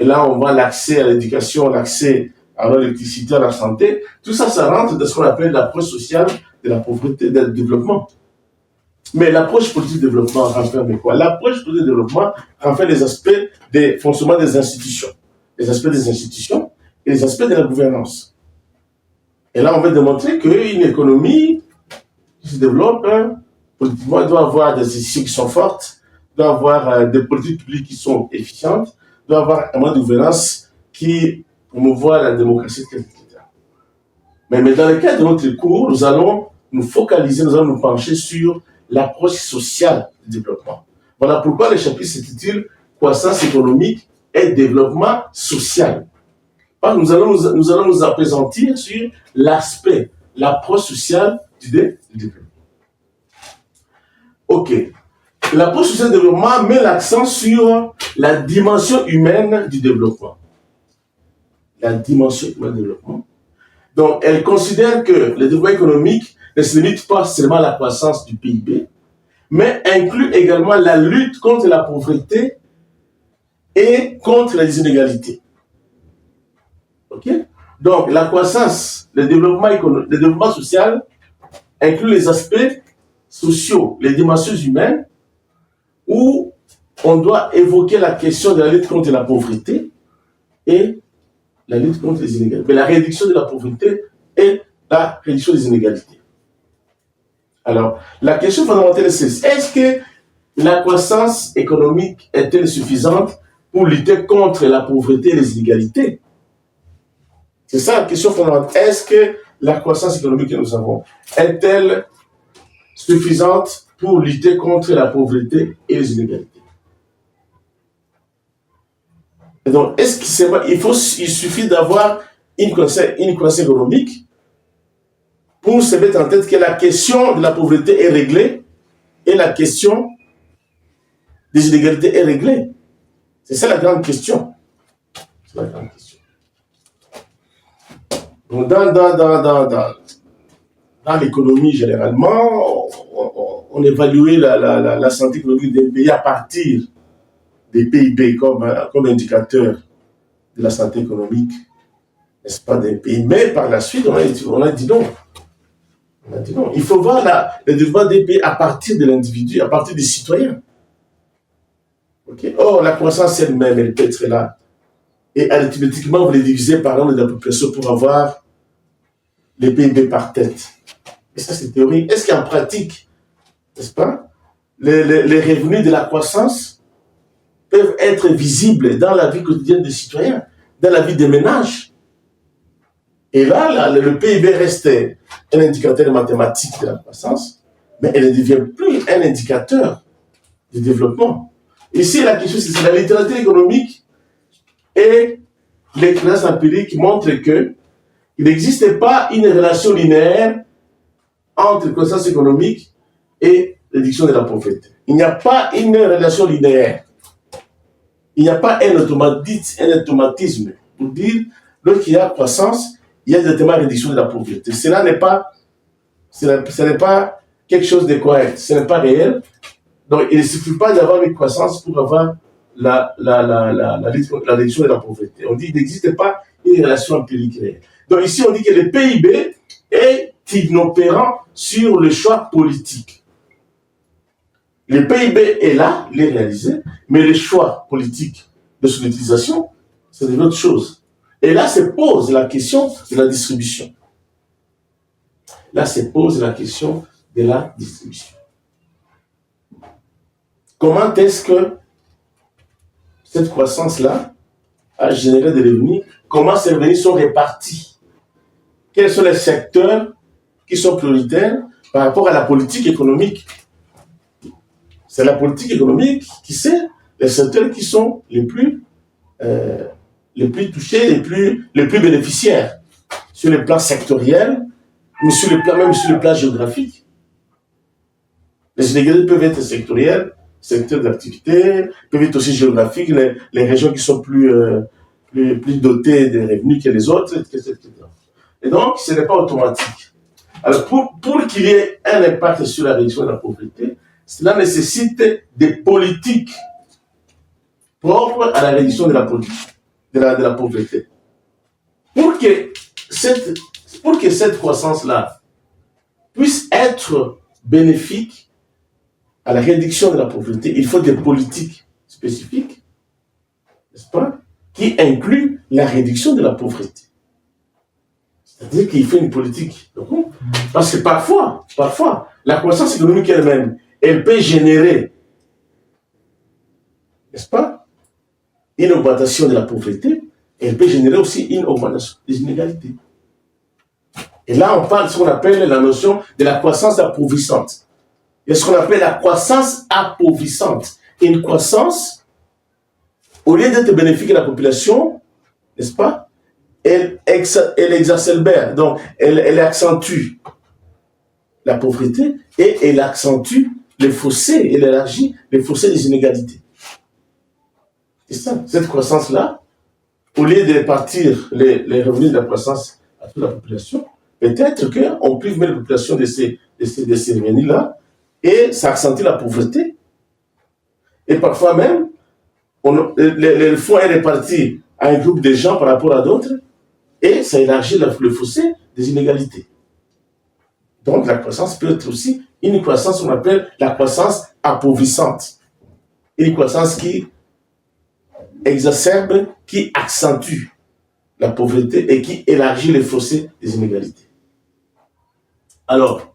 Et là, on voit l'accès à l'éducation, l'accès à l'électricité, à la santé. Tout ça, ça rentre dans ce qu'on appelle l'approche sociale de la pauvreté, du développement. Mais l'approche politique de développement renferme quoi? L'approche politique de développement renferme les aspects des fonctionnements des institutions. Les aspects des institutions et les aspects de la gouvernance. Et là, on veut démontrer qu'une économie qui se développe, politiquement, doit avoir des institutions qui sont fortes, doit avoir des politiques publiques qui sont efficientes, doit avoir un mode de gouvernance qui promouvoit la démocratie, etc. Mais dans le cadre de notre cours, nous allons nous focaliser, nous allons nous pencher sur l'approche sociale du développement. Voilà pourquoi le chapitre s'intitule Croissance économique et développement social. Parce que nous allons nous appesantir sur l'aspect, l'approche sociale du développement. Ok. L'approche sociale du développement met l'accent sur la dimension humaine du développement. La dimension humaine du développement. Donc, elle considère que le développement économique ne se limite pas seulement à la croissance du PIB, mais inclut également la lutte contre la pauvreté et contre les inégalités. Ok? Donc, la croissance, le développement social inclut les aspects sociaux, les dimensions humaines, où on doit évoquer la question de la lutte contre la pauvreté et la lutte contre les inégalités. Mais la réduction de la pauvreté et la réduction des inégalités. Alors, la question fondamentale c'est, est-ce que la croissance économique est-elle suffisante pour lutter contre la pauvreté et les inégalités? C'est ça la question fondamentale. Est-ce que la croissance économique que nous avons est-elle suffisante pour lutter contre la pauvreté et les inégalités? Et donc, est-ce qu'il suffit d'avoir une croissance économique pour se mettre en tête que la question de la pauvreté est réglée et la question des inégalités est réglée? C'est ça la grande question. C'est la grande question. Donc, dans l'économie, généralement, on évalue la santé économique des pays à partir des PIB comme indicateur de la santé économique, n'est-ce pas, des pays. Mais par la suite, on a dit non. On a dit non. Il faut voir le développement des pays à partir de l'individu, à partir des citoyens. Okay? Or, la croissance elle-même, elle peut être là. Et arithmétiquement, vous les divisez par nombre de la population pour avoir les PIB par tête. Et ça, c'est théorie. Est-ce qu'en pratique, n'est-ce pas, les revenus de la croissance peuvent être visibles dans la vie quotidienne des citoyens, dans la vie des ménages? Et là, le PIB reste un indicateur mathématique de la croissance, mais elle ne devient plus un indicateur du développement. Ici, la question, c'est la littérature économique et l'expérience empirique montrent qu'il n'existe pas une relation linéaire entre croissance économique et réduction de la pauvreté. Il n'y a pas une relation linéaire. Il n'y a pas un automatisme pour dire lorsqu'il y a croissance, il y a directement réduction de la pauvreté. Ce n'est pas quelque chose de correct, ce n'est pas réel. Donc, il ne suffit pas d'avoir une croissance pour avoir la réduction de la pauvreté. On dit qu'il n'existe pas une relation empirique réelle. Donc, ici, on dit que le PIB est inopérant sur le choix politique. Le PIB est là, il est réalisé, mais le choix politique de son utilisation, c'est une autre chose. Et là se pose la question de la distribution. Là se pose la question de la distribution. Comment est-ce que cette croissance-là a généré des revenus? Comment ces revenus sont répartis? Quels sont les secteurs qui sont prioritaires par rapport à la politique économique? C'est la politique économique qui sait les secteurs qui sont les plus touchés, les plus bénéficiaires sur le plan sectoriel, mais même sur le plan géographique. Les inégalités peuvent être sectorielles, secteurs d'activité, peuvent être aussi géographiques, les régions qui sont plus dotées de revenus que les autres, etc. Et donc, ce n'est pas automatique. Alors, pour qu'il y ait un impact sur la réduction de la pauvreté, cela nécessite des politiques propres à la réduction de la pauvreté. de la pauvreté. Pour que cette croissance-là puisse être bénéfique à la réduction de la pauvreté, il faut des politiques spécifiques, n'est-ce pas, qui incluent la réduction de la pauvreté. C'est-à-dire qu'il faut une politique. Parce que parfois, la croissance économique elle-même, elle peut générer, n'est-ce pas, une augmentation de la pauvreté, et elle peut générer aussi une augmentation des inégalités. Et là, on parle de ce qu'on appelle la notion de la croissance appauvrissante. Il y a ce qu'on appelle la croissance appauvrissante. Une croissance, au lieu d'être bénéfique à la population, n'est-ce pas, elle exacerbe, donc elle accentue la pauvreté et elle accentue les fossés, elle élargit les fossés des inégalités. C'est ça, cette croissance-là, au lieu de répartir les revenus de la croissance à toute la population, peut-être qu'on prive même la population de ces revenus-là et ça accentue la pauvreté. Et parfois même, le fonds est réparti à un groupe de gens par rapport à d'autres et ça élargit le fossé des inégalités. Donc la croissance peut être aussi une croissance qu'on appelle la croissance appauvrissante. Une croissance qui exacerbe, qui accentue la pauvreté et qui élargit les fossés des inégalités. Alors,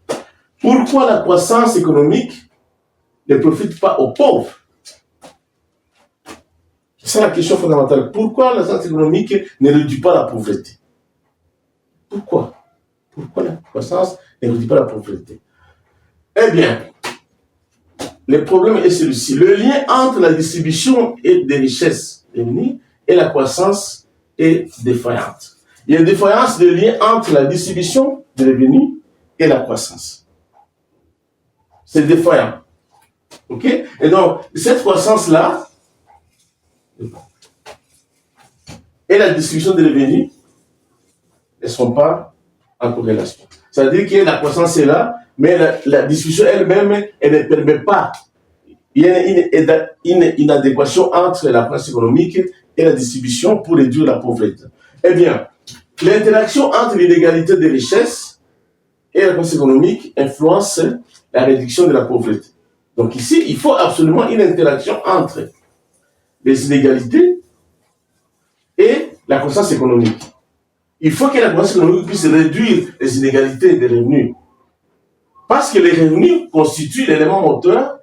pourquoi la croissance économique ne profite pas aux pauvres? C'est la question fondamentale. Pourquoi la croissance économique ne réduit pas la pauvreté? Pourquoi la croissance ne réduit pas la pauvreté? Eh bien, le problème est celui-ci. Le lien entre la distribution des richesses réunies et la croissance est défaillante. Il y a une défaillance de lien entre la distribution des revenus et la croissance. C'est défaillant. OK? Et donc, cette croissance-là et la distribution des revenus ne sont pas en corrélation. C'est-à-dire que la croissance est là, mais la distribution elle-même, elle ne permet pas. Il y a une inadéquation entre la croissance économique et la distribution pour réduire la pauvreté. Eh bien, l'interaction entre l'inégalité des richesses et la croissance économique influence la réduction de la pauvreté. Donc ici, il faut absolument une interaction entre les inégalités et la croissance économique. Il faut que la croissance économique puisse réduire les inégalités des revenus. Parce que les revenus constituent l'élément moteur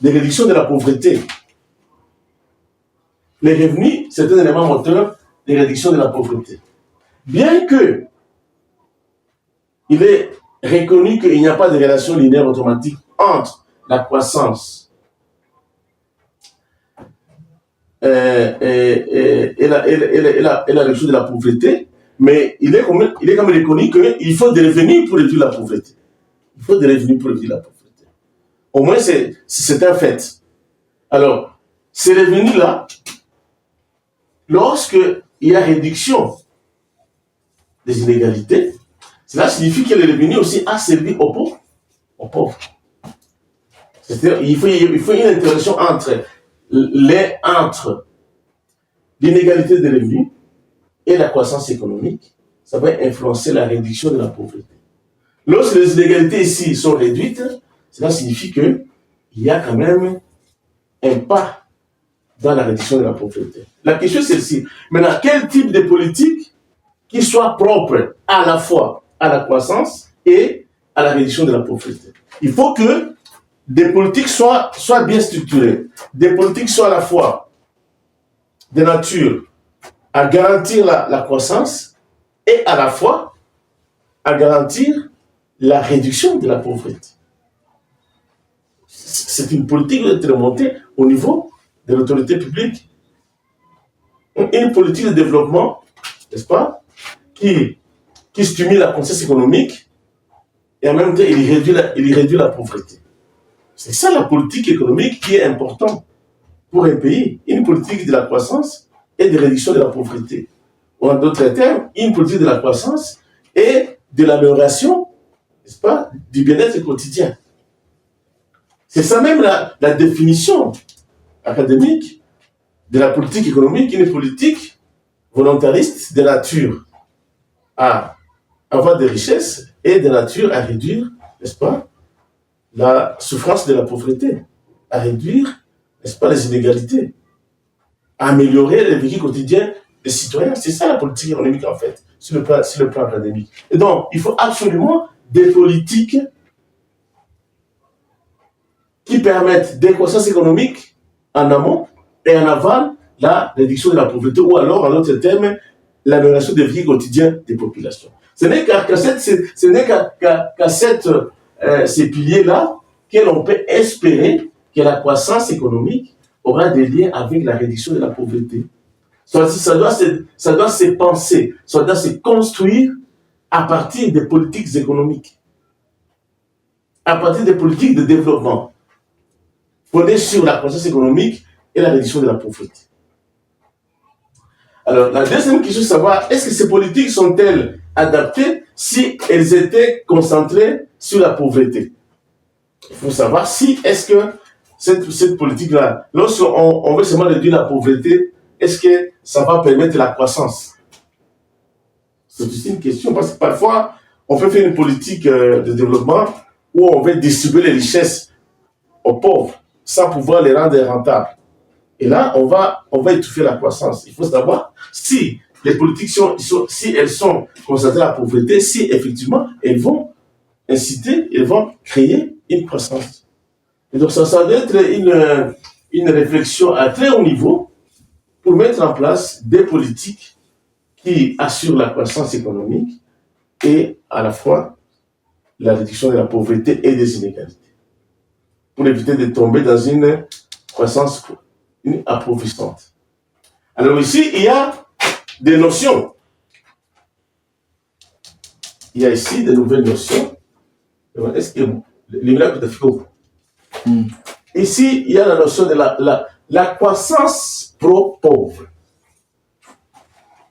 de réduction de la pauvreté. Les revenus, c'est un élément moteur de réduction de la pauvreté. Bien que il est reconnu qu'il n'y a pas de relation linéaire automatique entre la croissance et la réduction de la pauvreté, mais il est quand même reconnu qu'il faut des revenus pour réduire la pauvreté. Il faut des revenus pour réduire la pauvreté. Au moins, c'est un fait. Alors, ces revenus-là, lorsqu'il y a réduction des inégalités, cela signifie que les revenus aussi a servi aux pauvres. C'est-à-dire il faut une interaction entre l'inégalité des revenus et la croissance économique. Ça va influencer la réduction de la pauvreté. Lorsque les inégalités ici sont réduites, cela signifie qu'il y a quand même un pas dans la réduction de la pauvreté. La question est celle-ci. Maintenant, quel type de politique qui soit propre à la fois à la croissance et à la réduction de la pauvreté? Il faut que des politiques soient bien structurées. Des politiques soient à la fois de nature à garantir la croissance et à la fois à garantir la réduction de la pauvreté. C'est une politique qui doit être remontée au niveau de l'autorité publique. Une politique de développement, n'est-ce pas, qui stimule la croissance économique et en même temps il réduit la pauvreté. C'est ça la politique économique qui est importante pour un pays. Une politique de la croissance et de réduction de la pauvreté. Ou en d'autres termes, une politique de la croissance et de l'amélioration, n'est-ce pas, du bien-être quotidien. C'est ça même la définition académique de la politique économique, une politique volontariste de nature à avoir des richesses et de nature à réduire, n'est-ce pas, la souffrance de la pauvreté, à réduire, n'est-ce pas, les inégalités, à améliorer le vécu quotidien des citoyens. C'est ça la politique économique, en fait, sur le plan académique. Et donc, il faut absolument des politiques qui permettent des croissances économiques en amont et en aval la réduction de la pauvreté, ou alors, en d'autres termes, l'amélioration des vies quotidiennes des populations. Ce n'est qu'à ces piliers-là que l'on peut espérer que la croissance économique aura des liens avec la réduction de la pauvreté. Ça doit se penser, ça doit se construire à partir des politiques économiques, à partir des politiques de développement, fondées sur la croissance économique et la réduction de la pauvreté. Alors, la deuxième question, c'est de savoir, est-ce que ces politiques sont-elles adaptées si elles étaient concentrées sur la pauvreté? Il faut savoir si, est-ce que cette politique-là, lorsqu'on veut seulement réduire la pauvreté, est-ce que ça va permettre la croissance? C'est aussi une question, parce que parfois, on peut faire une politique de développement où on veut distribuer les richesses aux pauvres sans pouvoir les rendre rentables. Et là, on va étouffer la croissance. Il faut savoir si les politiques si elles sont concentrées à la pauvreté, si effectivement elles vont inciter, elles vont créer une croissance. Et donc ça doit être une réflexion à très haut niveau pour mettre en place des politiques qui assurent la croissance économique et à la fois la réduction de la pauvreté et des inégalités, pour éviter de tomber dans une croissance appauvrissante. Alors ici, il y a des notions. Il y a ici de nouvelles notions. Est-ce que ici, il y a la notion de la croissance pro-pauvre.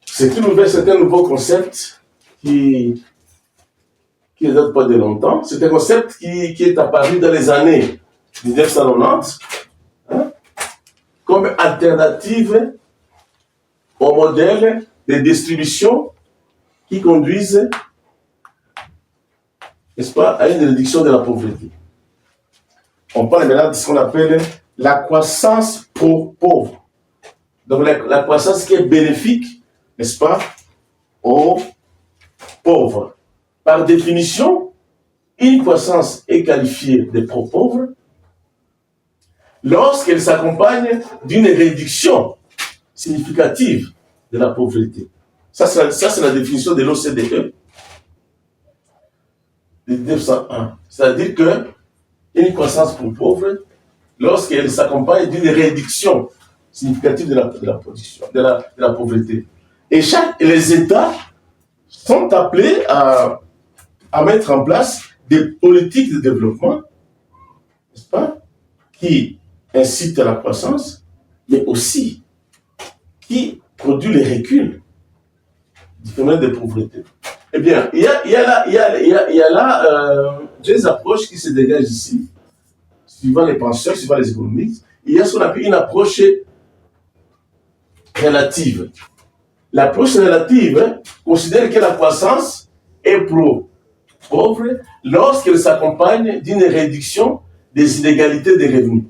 C'est un nouveau concept qui ne date pas de longtemps. C'est un concept qui est apparu dans les années 1990, comme alternative au modèle de distribution qui conduisent, n'est-ce pas, à une réduction de la pauvreté. On parle maintenant de ce qu'on appelle la croissance pro-pauvre. Donc la croissance qui est bénéfique, n'est-ce pas, aux pauvres. Par définition, une croissance est qualifiée de pro-pauvre lorsqu'elle s'accompagne d'une réduction significative de la pauvreté. Ça, c'est la définition de l'OCDE de 1901. C'est-à-dire qu'une croissance pour pauvre, lorsqu'elle s'accompagne d'une réduction significative de la pauvreté. Et les États sont appelés à mettre en place des politiques de développement, n'est-ce pas, qui incitent à la croissance, mais aussi qui produit les reculs du phénomène de pauvreté. Eh bien, il y a là des approches qui se dégagent ici, suivant les penseurs, suivant les économistes. Il y a ce qu'on appelle une approche relative. L'approche relative considère que la croissance est pro-pauvre lorsqu'elle s'accompagne d'une réduction des inégalités des revenus.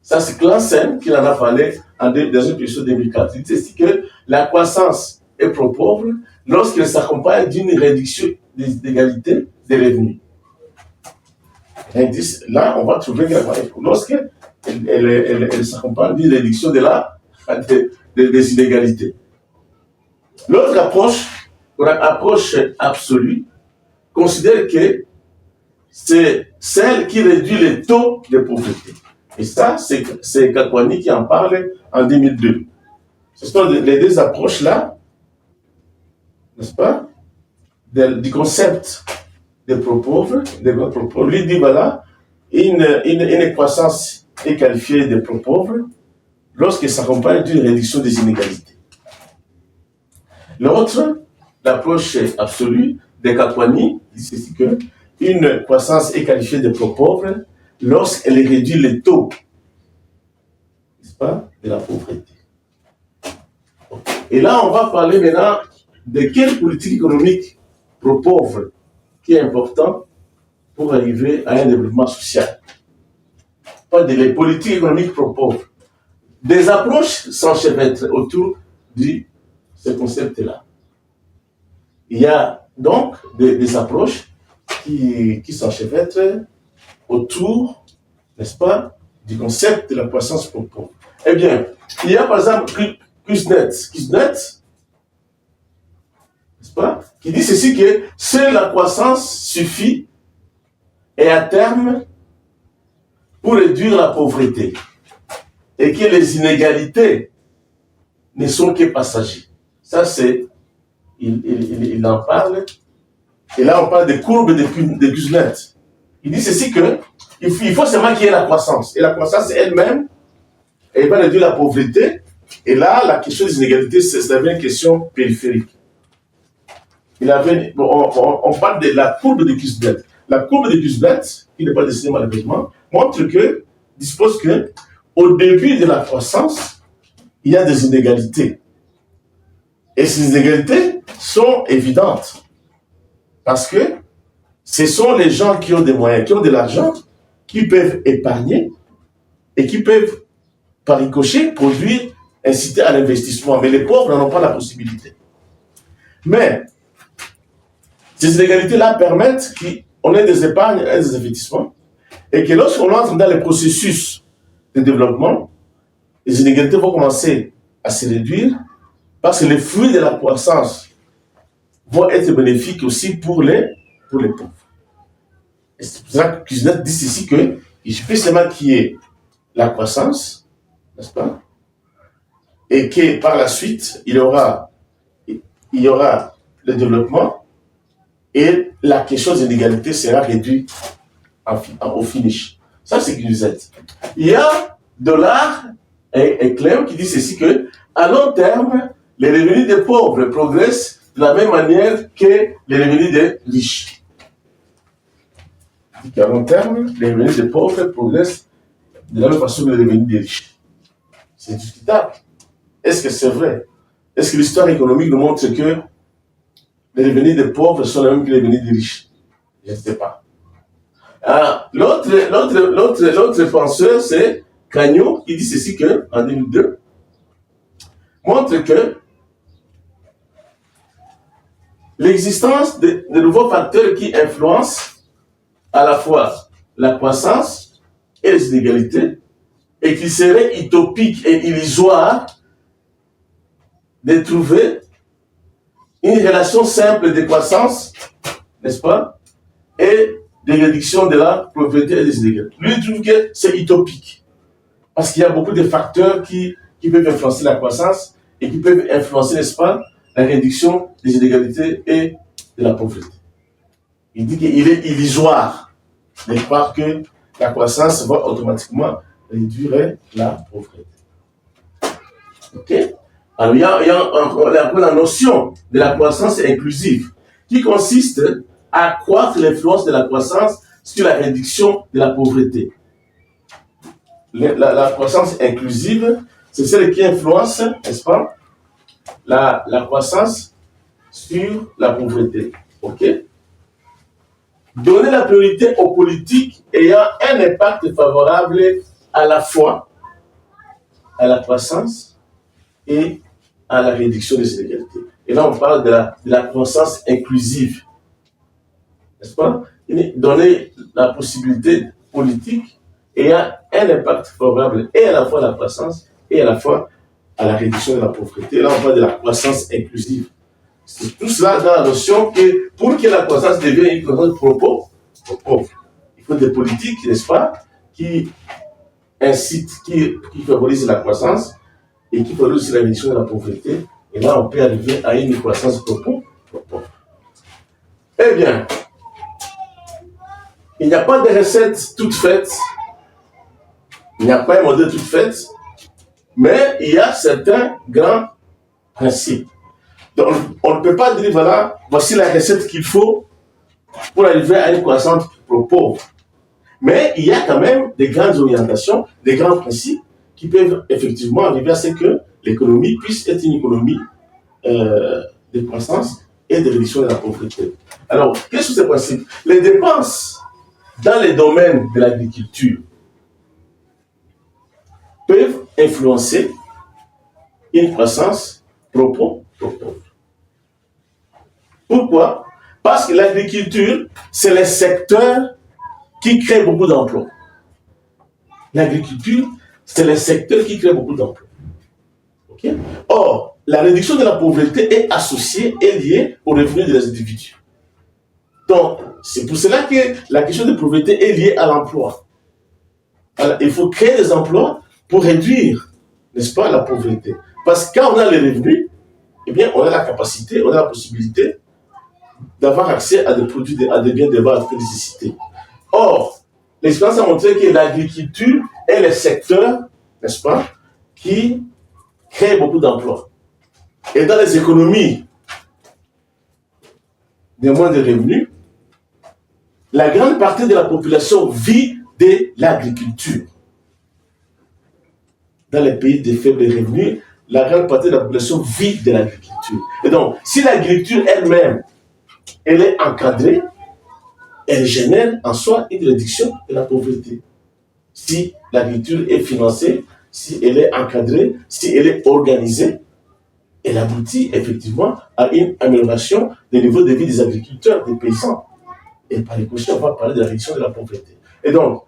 Ça, c'est Clausen qui en a parlé dans une épisode 2004. Il dit que la croissance est pro-pauvre lorsqu'elle s'accompagne d'une réduction des inégalités des revenus. Là, on va trouver que lorsqu'elle s'accompagne d'une réduction des inégalités. L'autre approche, l'approche absolue, considère que c'est celle qui réduit les taux de pauvreté. Et ça, c'est Kakwani qui en parle en 2002. Ce sont les deux approches-là, n'est-ce pas, du concept des pro-pauvres. Lui dit, voilà, une croissance est qualifiée de pro-pauvre lorsqu'elle s'accompagne d'une réduction des inégalités. L'autre, l'approche absolue de Kakwani, c'est qu'une croissance est qualifiée de pro-pauvre lorsqu'elle réduit les taux, n'est-ce pas, de la pauvreté. Et là, on va parler maintenant de quelle politique économique pro-pauvre qui est important pour arriver à un développement social. Pas de les politiques économiques pro-pauvres. Des approches s'enchevêtrent autour de ce concept-là. Il y a donc des approches qui s'enchevêtrent autour, n'est-ce pas, du concept de la croissance pro-pauvre. Eh bien, il y a par exemple Kuznets, n'est-ce pas, qui dit ceci que seule la croissance suffit et à terme pour réduire la pauvreté et que les inégalités ne sont que passagers. Ça, c'est, il en parle. Et là, on parle des courbes de Kuznets. Il dit ceci que il faut seulement qu'il y ait la croissance. Et la croissance elle-même, elle va réduire la pauvreté. Et là, la question des inégalités, c'est une question périphérique. On parle de la courbe de Kuznets. La courbe de Kuznets, qui n'est pas dessinée malheureusement, dispose que au début de la croissance, il y a des inégalités. Et ces inégalités sont évidentes. Parce que ce sont les gens qui ont des moyens, qui ont de l'argent, qui peuvent épargner et qui peuvent, par ricochet, produire, inciter à l'investissement. Mais les pauvres n'en ont pas la possibilité. Mais ces inégalités-là permettent qu'on ait des épargnes et des investissements et que lorsqu'on entre dans le processus de développement, les inégalités vont commencer à se réduire parce que les fruits de la croissance vont être bénéfiques aussi pour les pauvres. Et c'est pour ça que Kuznets dit ici qu'il suffit seulement qu'il y ait la croissance, n'est-ce pas? Et que par la suite, il y aura le développement et la question des inégalités sera réduite au finish. Ça, c'est Kuznets. Il y a Dollard et Clem qui dit ceci que à long terme, les revenus des pauvres progressent de la même manière que les revenus des riches. À long terme, les revenus des pauvres progressent de la même façon que les revenus des riches. C'est discutable. Est-ce que c'est vrai? Est-ce que l'histoire économique nous montre que les revenus des pauvres sont les mêmes que les revenus des riches? Je ne sais pas. L'autre penseur, c'est Cagnon, qui dit ceci que, en 2002, montre que l'existence de nouveaux facteurs qui influencent à la fois la croissance et les inégalités, et qu'il serait utopique et illusoire de trouver une relation simple de croissance, n'est-ce pas, et de réduction de la pauvreté et des inégalités. Lui, il trouve que c'est utopique, parce qu'il y a beaucoup de facteurs qui peuvent influencer la croissance et qui peuvent influencer, n'est-ce pas, la réduction des inégalités et de la pauvreté. Il dit qu'il est illusoire de croire que la croissance va automatiquement réduire la pauvreté. Ok? Alors, il y a la notion de la croissance inclusive qui consiste à accroître l'influence de la croissance sur la réduction de la pauvreté. La croissance inclusive, c'est celle qui influence, n'est-ce pas, la croissance sur la pauvreté. Ok? Donner la priorité aux politiques ayant un impact favorable à la fois à la croissance et à la réduction des inégalités. Et là, on parle de la croissance inclusive. N'est-ce pas? Donner la possibilité politique ayant un impact favorable et à la fois à la croissance et à la fois à la réduction de la pauvreté. Et là, on parle de la croissance inclusive. C'est tout cela dans la notion que pour que la croissance devienne une croissance pro-pauvre, il faut des politiques, n'est-ce pas, qui incitent, qui favorisent la croissance et qui favorisent la réduction de la pauvreté. Et là, on peut arriver à une croissance pro-pauvre. Eh bien, il n'y a pas de recette toute faite, il n'y a pas un modèle tout fait, mais il y a certains grands principes. Donc, on ne peut pas dire, voilà, voici la recette qu'il faut pour arriver à une croissance pro-pauvre. Mais il y a quand même des grandes orientations, des grands principes qui peuvent effectivement arriver à ce que l'économie puisse être une économie de croissance et de réduction de la pauvreté. Alors, quels sont ces principes? Les dépenses dans les domaines de l'agriculture peuvent influencer une croissance pro-pauvre. Pourquoi? Parce que l'agriculture, c'est le secteur qui crée beaucoup d'emplois. L'agriculture, c'est le secteur qui crée beaucoup d'emplois. Okay? Or, la réduction de la pauvreté est associée et liée aux revenus des individus. Donc, c'est pour cela que la question de pauvreté est liée à l'emploi. Alors, il faut créer des emplois pour réduire, n'est-ce pas, la pauvreté. Parce que quand on a les revenus, eh bien, on a la capacité, on a la possibilité d'avoir accès à des produits, à des biens de base de nécessité. Or, l'expérience a montré que l'agriculture est le secteur, n'est-ce pas, qui crée beaucoup d'emplois. Et dans les économies de moins de revenus, la grande partie de la population vit de l'agriculture. Dans les pays de faibles revenus, la grande partie de la population vit de l'agriculture. Et donc, si l'agriculture elle-même, elle est encadrée, elle génère en soi une réduction de la pauvreté. Si l'agriculture est financée, si elle est encadrée, si elle est organisée, elle aboutit effectivement à une amélioration des niveaux de vie des agriculteurs, des paysans. Et par ricochet, on va parler de la réduction de la pauvreté. Et donc,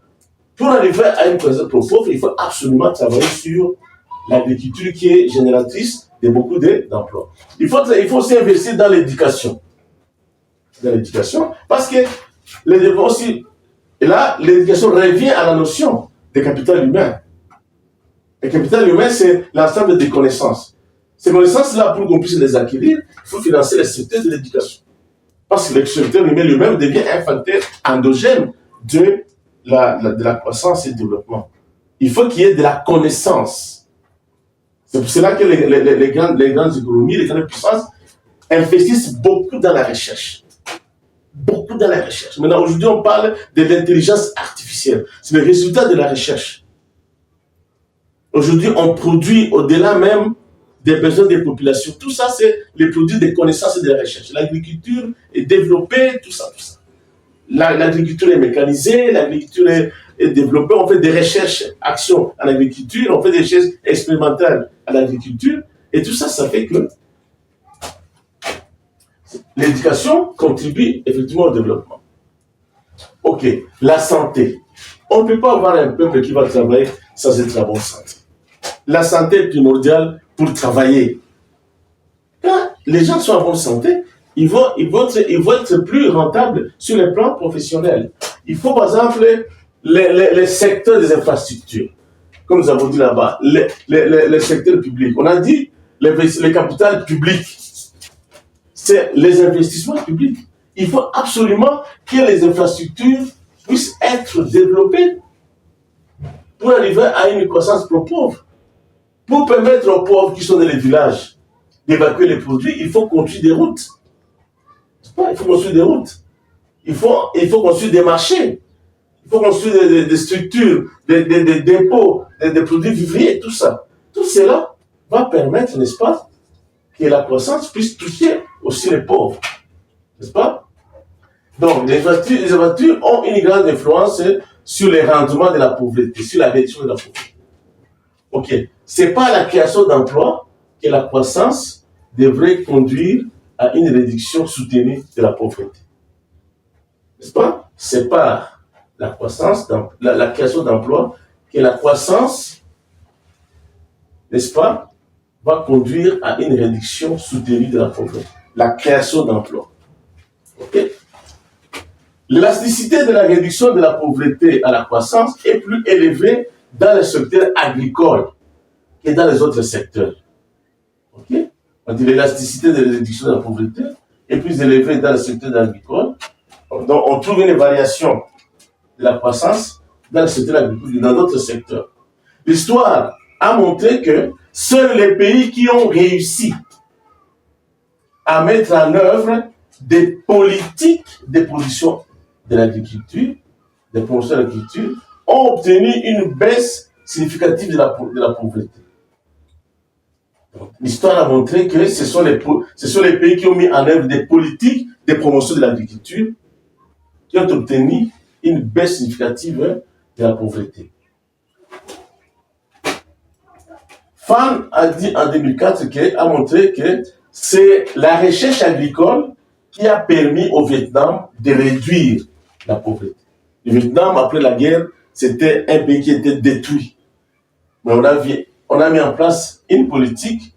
pour arriver à une croissance pro-pauvre, il faut absolument travailler sur l'agriculture qui est génératrice de beaucoup d'emplois. Il faut aussi investir dans l'éducation. Dans l'éducation, parce que les développements aussi, et là, l'éducation revient à la notion de capital humain. Le capital humain, c'est l'ensemble des connaissances. Ces connaissances-là, pour qu'on puisse les acquérir, il faut financer le secteur de l'éducation. Parce que le secteur humain lui-même devient un facteur endogène de la croissance et du développement. Il faut qu'il y ait de la connaissance. C'est pour cela que les grandes économies, les grandes puissances investissent beaucoup dans la recherche. Beaucoup dans la recherche. Maintenant, aujourd'hui, on parle de l'intelligence artificielle. C'est le résultat de la recherche. Aujourd'hui, on produit au-delà même des besoins des populations. Tout ça, c'est les produits des connaissances et de la recherche. L'agriculture est développée, tout ça, tout ça. L'agriculture est mécanisée, l'agriculture est développée. On fait des recherches, actions en agriculture, on fait des recherches expérimentales en agriculture. Et tout ça, ça fait que l'éducation contribue effectivement au développement. Ok, la santé. On ne peut pas avoir un peuple qui va travailler sans être en bonne santé. La santé est primordiale pour travailler. Quand les gens sont en bonne santé, ils vont être plus rentables sur le plan professionnel. Il faut par exemple les secteurs des infrastructures. Comme nous avons dit là-bas, les secteurs publics. On a dit le capital public. C'est les investissements publics. Il faut absolument que les infrastructures puissent être développées pour arriver à une croissance pro-pauvre. Pour permettre aux pauvres qui sont dans les villages d'évacuer les produits, il faut construire des routes. Il faut construire des routes. Il faut construire des marchés. Il faut construire des structures, des dépôts, des produits vivriers, tout ça. Tout cela va permettre, n'est-ce pas, que la croissance puisse toucher aussi les pauvres. N'est-ce pas? Donc, les infrastructures ont une grande influence sur les rendements de la pauvreté, sur la réduction de la pauvreté. Ok. Ce n'est pas la création d'emplois que la croissance devrait conduire à une réduction soutenue de la pauvreté. N'est-ce pas? C'est par la croissance, la création d'emplois que la croissance, n'est-ce pas, va conduire à une réduction soutenue de la pauvreté. La création d'emplois. Ok? L'élasticité de la réduction de la pauvreté à la croissance est plus élevée dans le secteur agricole que dans les autres secteurs. Ok? On dit l'élasticité de la réduction de la pauvreté est plus élevée dans le secteur agricole. Donc, on trouve une variation de la croissance dans le secteur agricole et dans d'autres secteurs. L'histoire a montré que seuls les pays qui ont réussi à mettre en œuvre des politiques de production de l'agriculture, des productions de l'agriculture, ont obtenu une baisse significative de la pauvreté. L'histoire a montré que ce sont les pays qui ont mis en œuvre des politiques de promotion de l'agriculture qui ont obtenu une baisse significative de la pauvreté. FAN a dit en 2004 a montré que c'est la recherche agricole qui a permis au Vietnam de réduire la pauvreté. Le Vietnam, après la guerre, c'était un pays qui était détruit. Mais on a mis en place une politique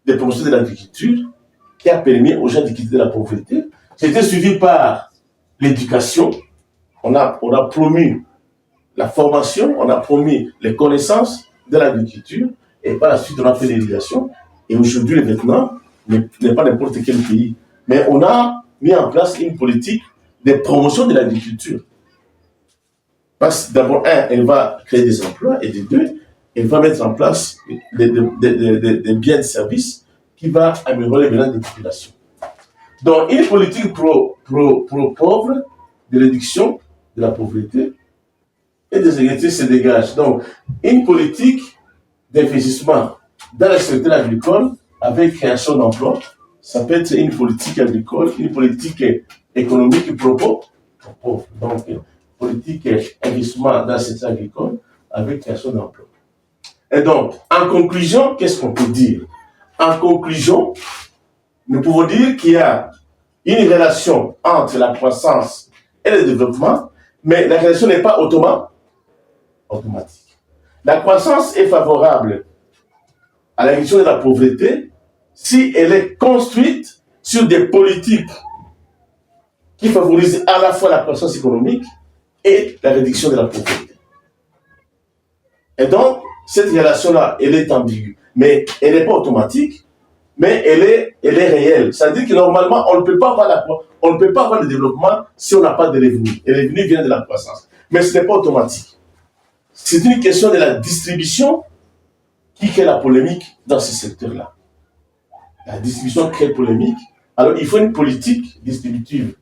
de promotion de l'agriculture qui a permis aux gens de quitter la pauvreté. C'était suivi par l'éducation. On a promu la formation, on a promu les connaissances de l'agriculture et par la suite on a fait l'irrigation. Et aujourd'hui, le Vietnam n'est pas n'importe quel pays. Mais on a mis en place une politique de promotion de l'agriculture. Parce que d'abord, elle va créer des emplois et de deux, elle va mettre en place des biens de services qui va améliorer les besoins des populations. Donc, une politique pro-pauvre, de réduction de la pauvreté et des inégalités se dégage. Donc, une politique d'investissement dans le secteur agricole avec création d'emplois, ça peut être une politique agricole, une politique économique pro-pauvre. Donc, politique d'investissement dans le secteur agricole avec création d'emplois. Et donc, en conclusion, qu'est-ce qu'on peut dire? En conclusion, nous pouvons dire qu'il y a une relation entre la croissance et le développement, mais la relation n'est pas automatique. La croissance est favorable à la réduction de la pauvreté si elle est construite sur des politiques qui favorisent à la fois la croissance économique et la réduction de la pauvreté. Et donc, cette relation-là, elle est ambiguë, mais elle n'est pas automatique, mais elle est réelle. C'est-à-dire que normalement, on ne peut pas avoir le développement si on n'a pas de revenus. Et les revenus viennent de la croissance. Mais ce n'est pas automatique. C'est une question de la distribution qui crée la polémique dans ce secteur-là. La distribution crée polémique. Alors, il faut une politique distributive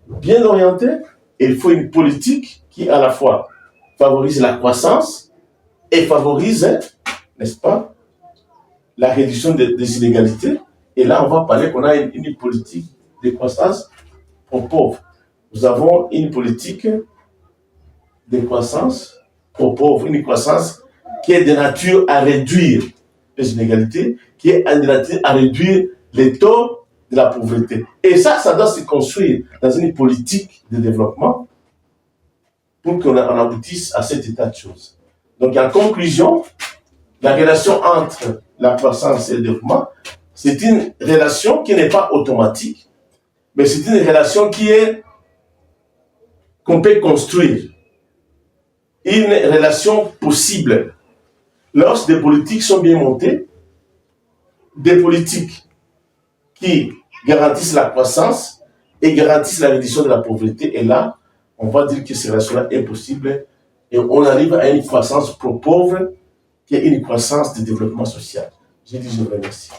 bien orientée et il faut une politique qui, à la fois, favorise la croissance et favorise, n'est-ce pas, la réduction des inégalités. Et là, on va parler qu'on a une politique de croissance aux pauvres. Nous avons une politique de croissance aux pauvres, une croissance qui est de nature à réduire les inégalités, qui est de nature à réduire les taux de la pauvreté. Et ça doit se construire dans une politique de développement pour qu'on aboutisse à cet état de choses. Donc, en conclusion, la relation entre la croissance et le développement, c'est une relation qui n'est pas automatique, mais c'est une relation qu'on peut construire. Une relation possible. Lorsque des politiques sont bien montées, des politiques qui garantissent la croissance et garantissent la réduction de la pauvreté, et là, on va dire que cette relation-là est possible et on arrive à une croissance pro-pauvre qui est une croissance de développement social. Je dis, je vous remercie.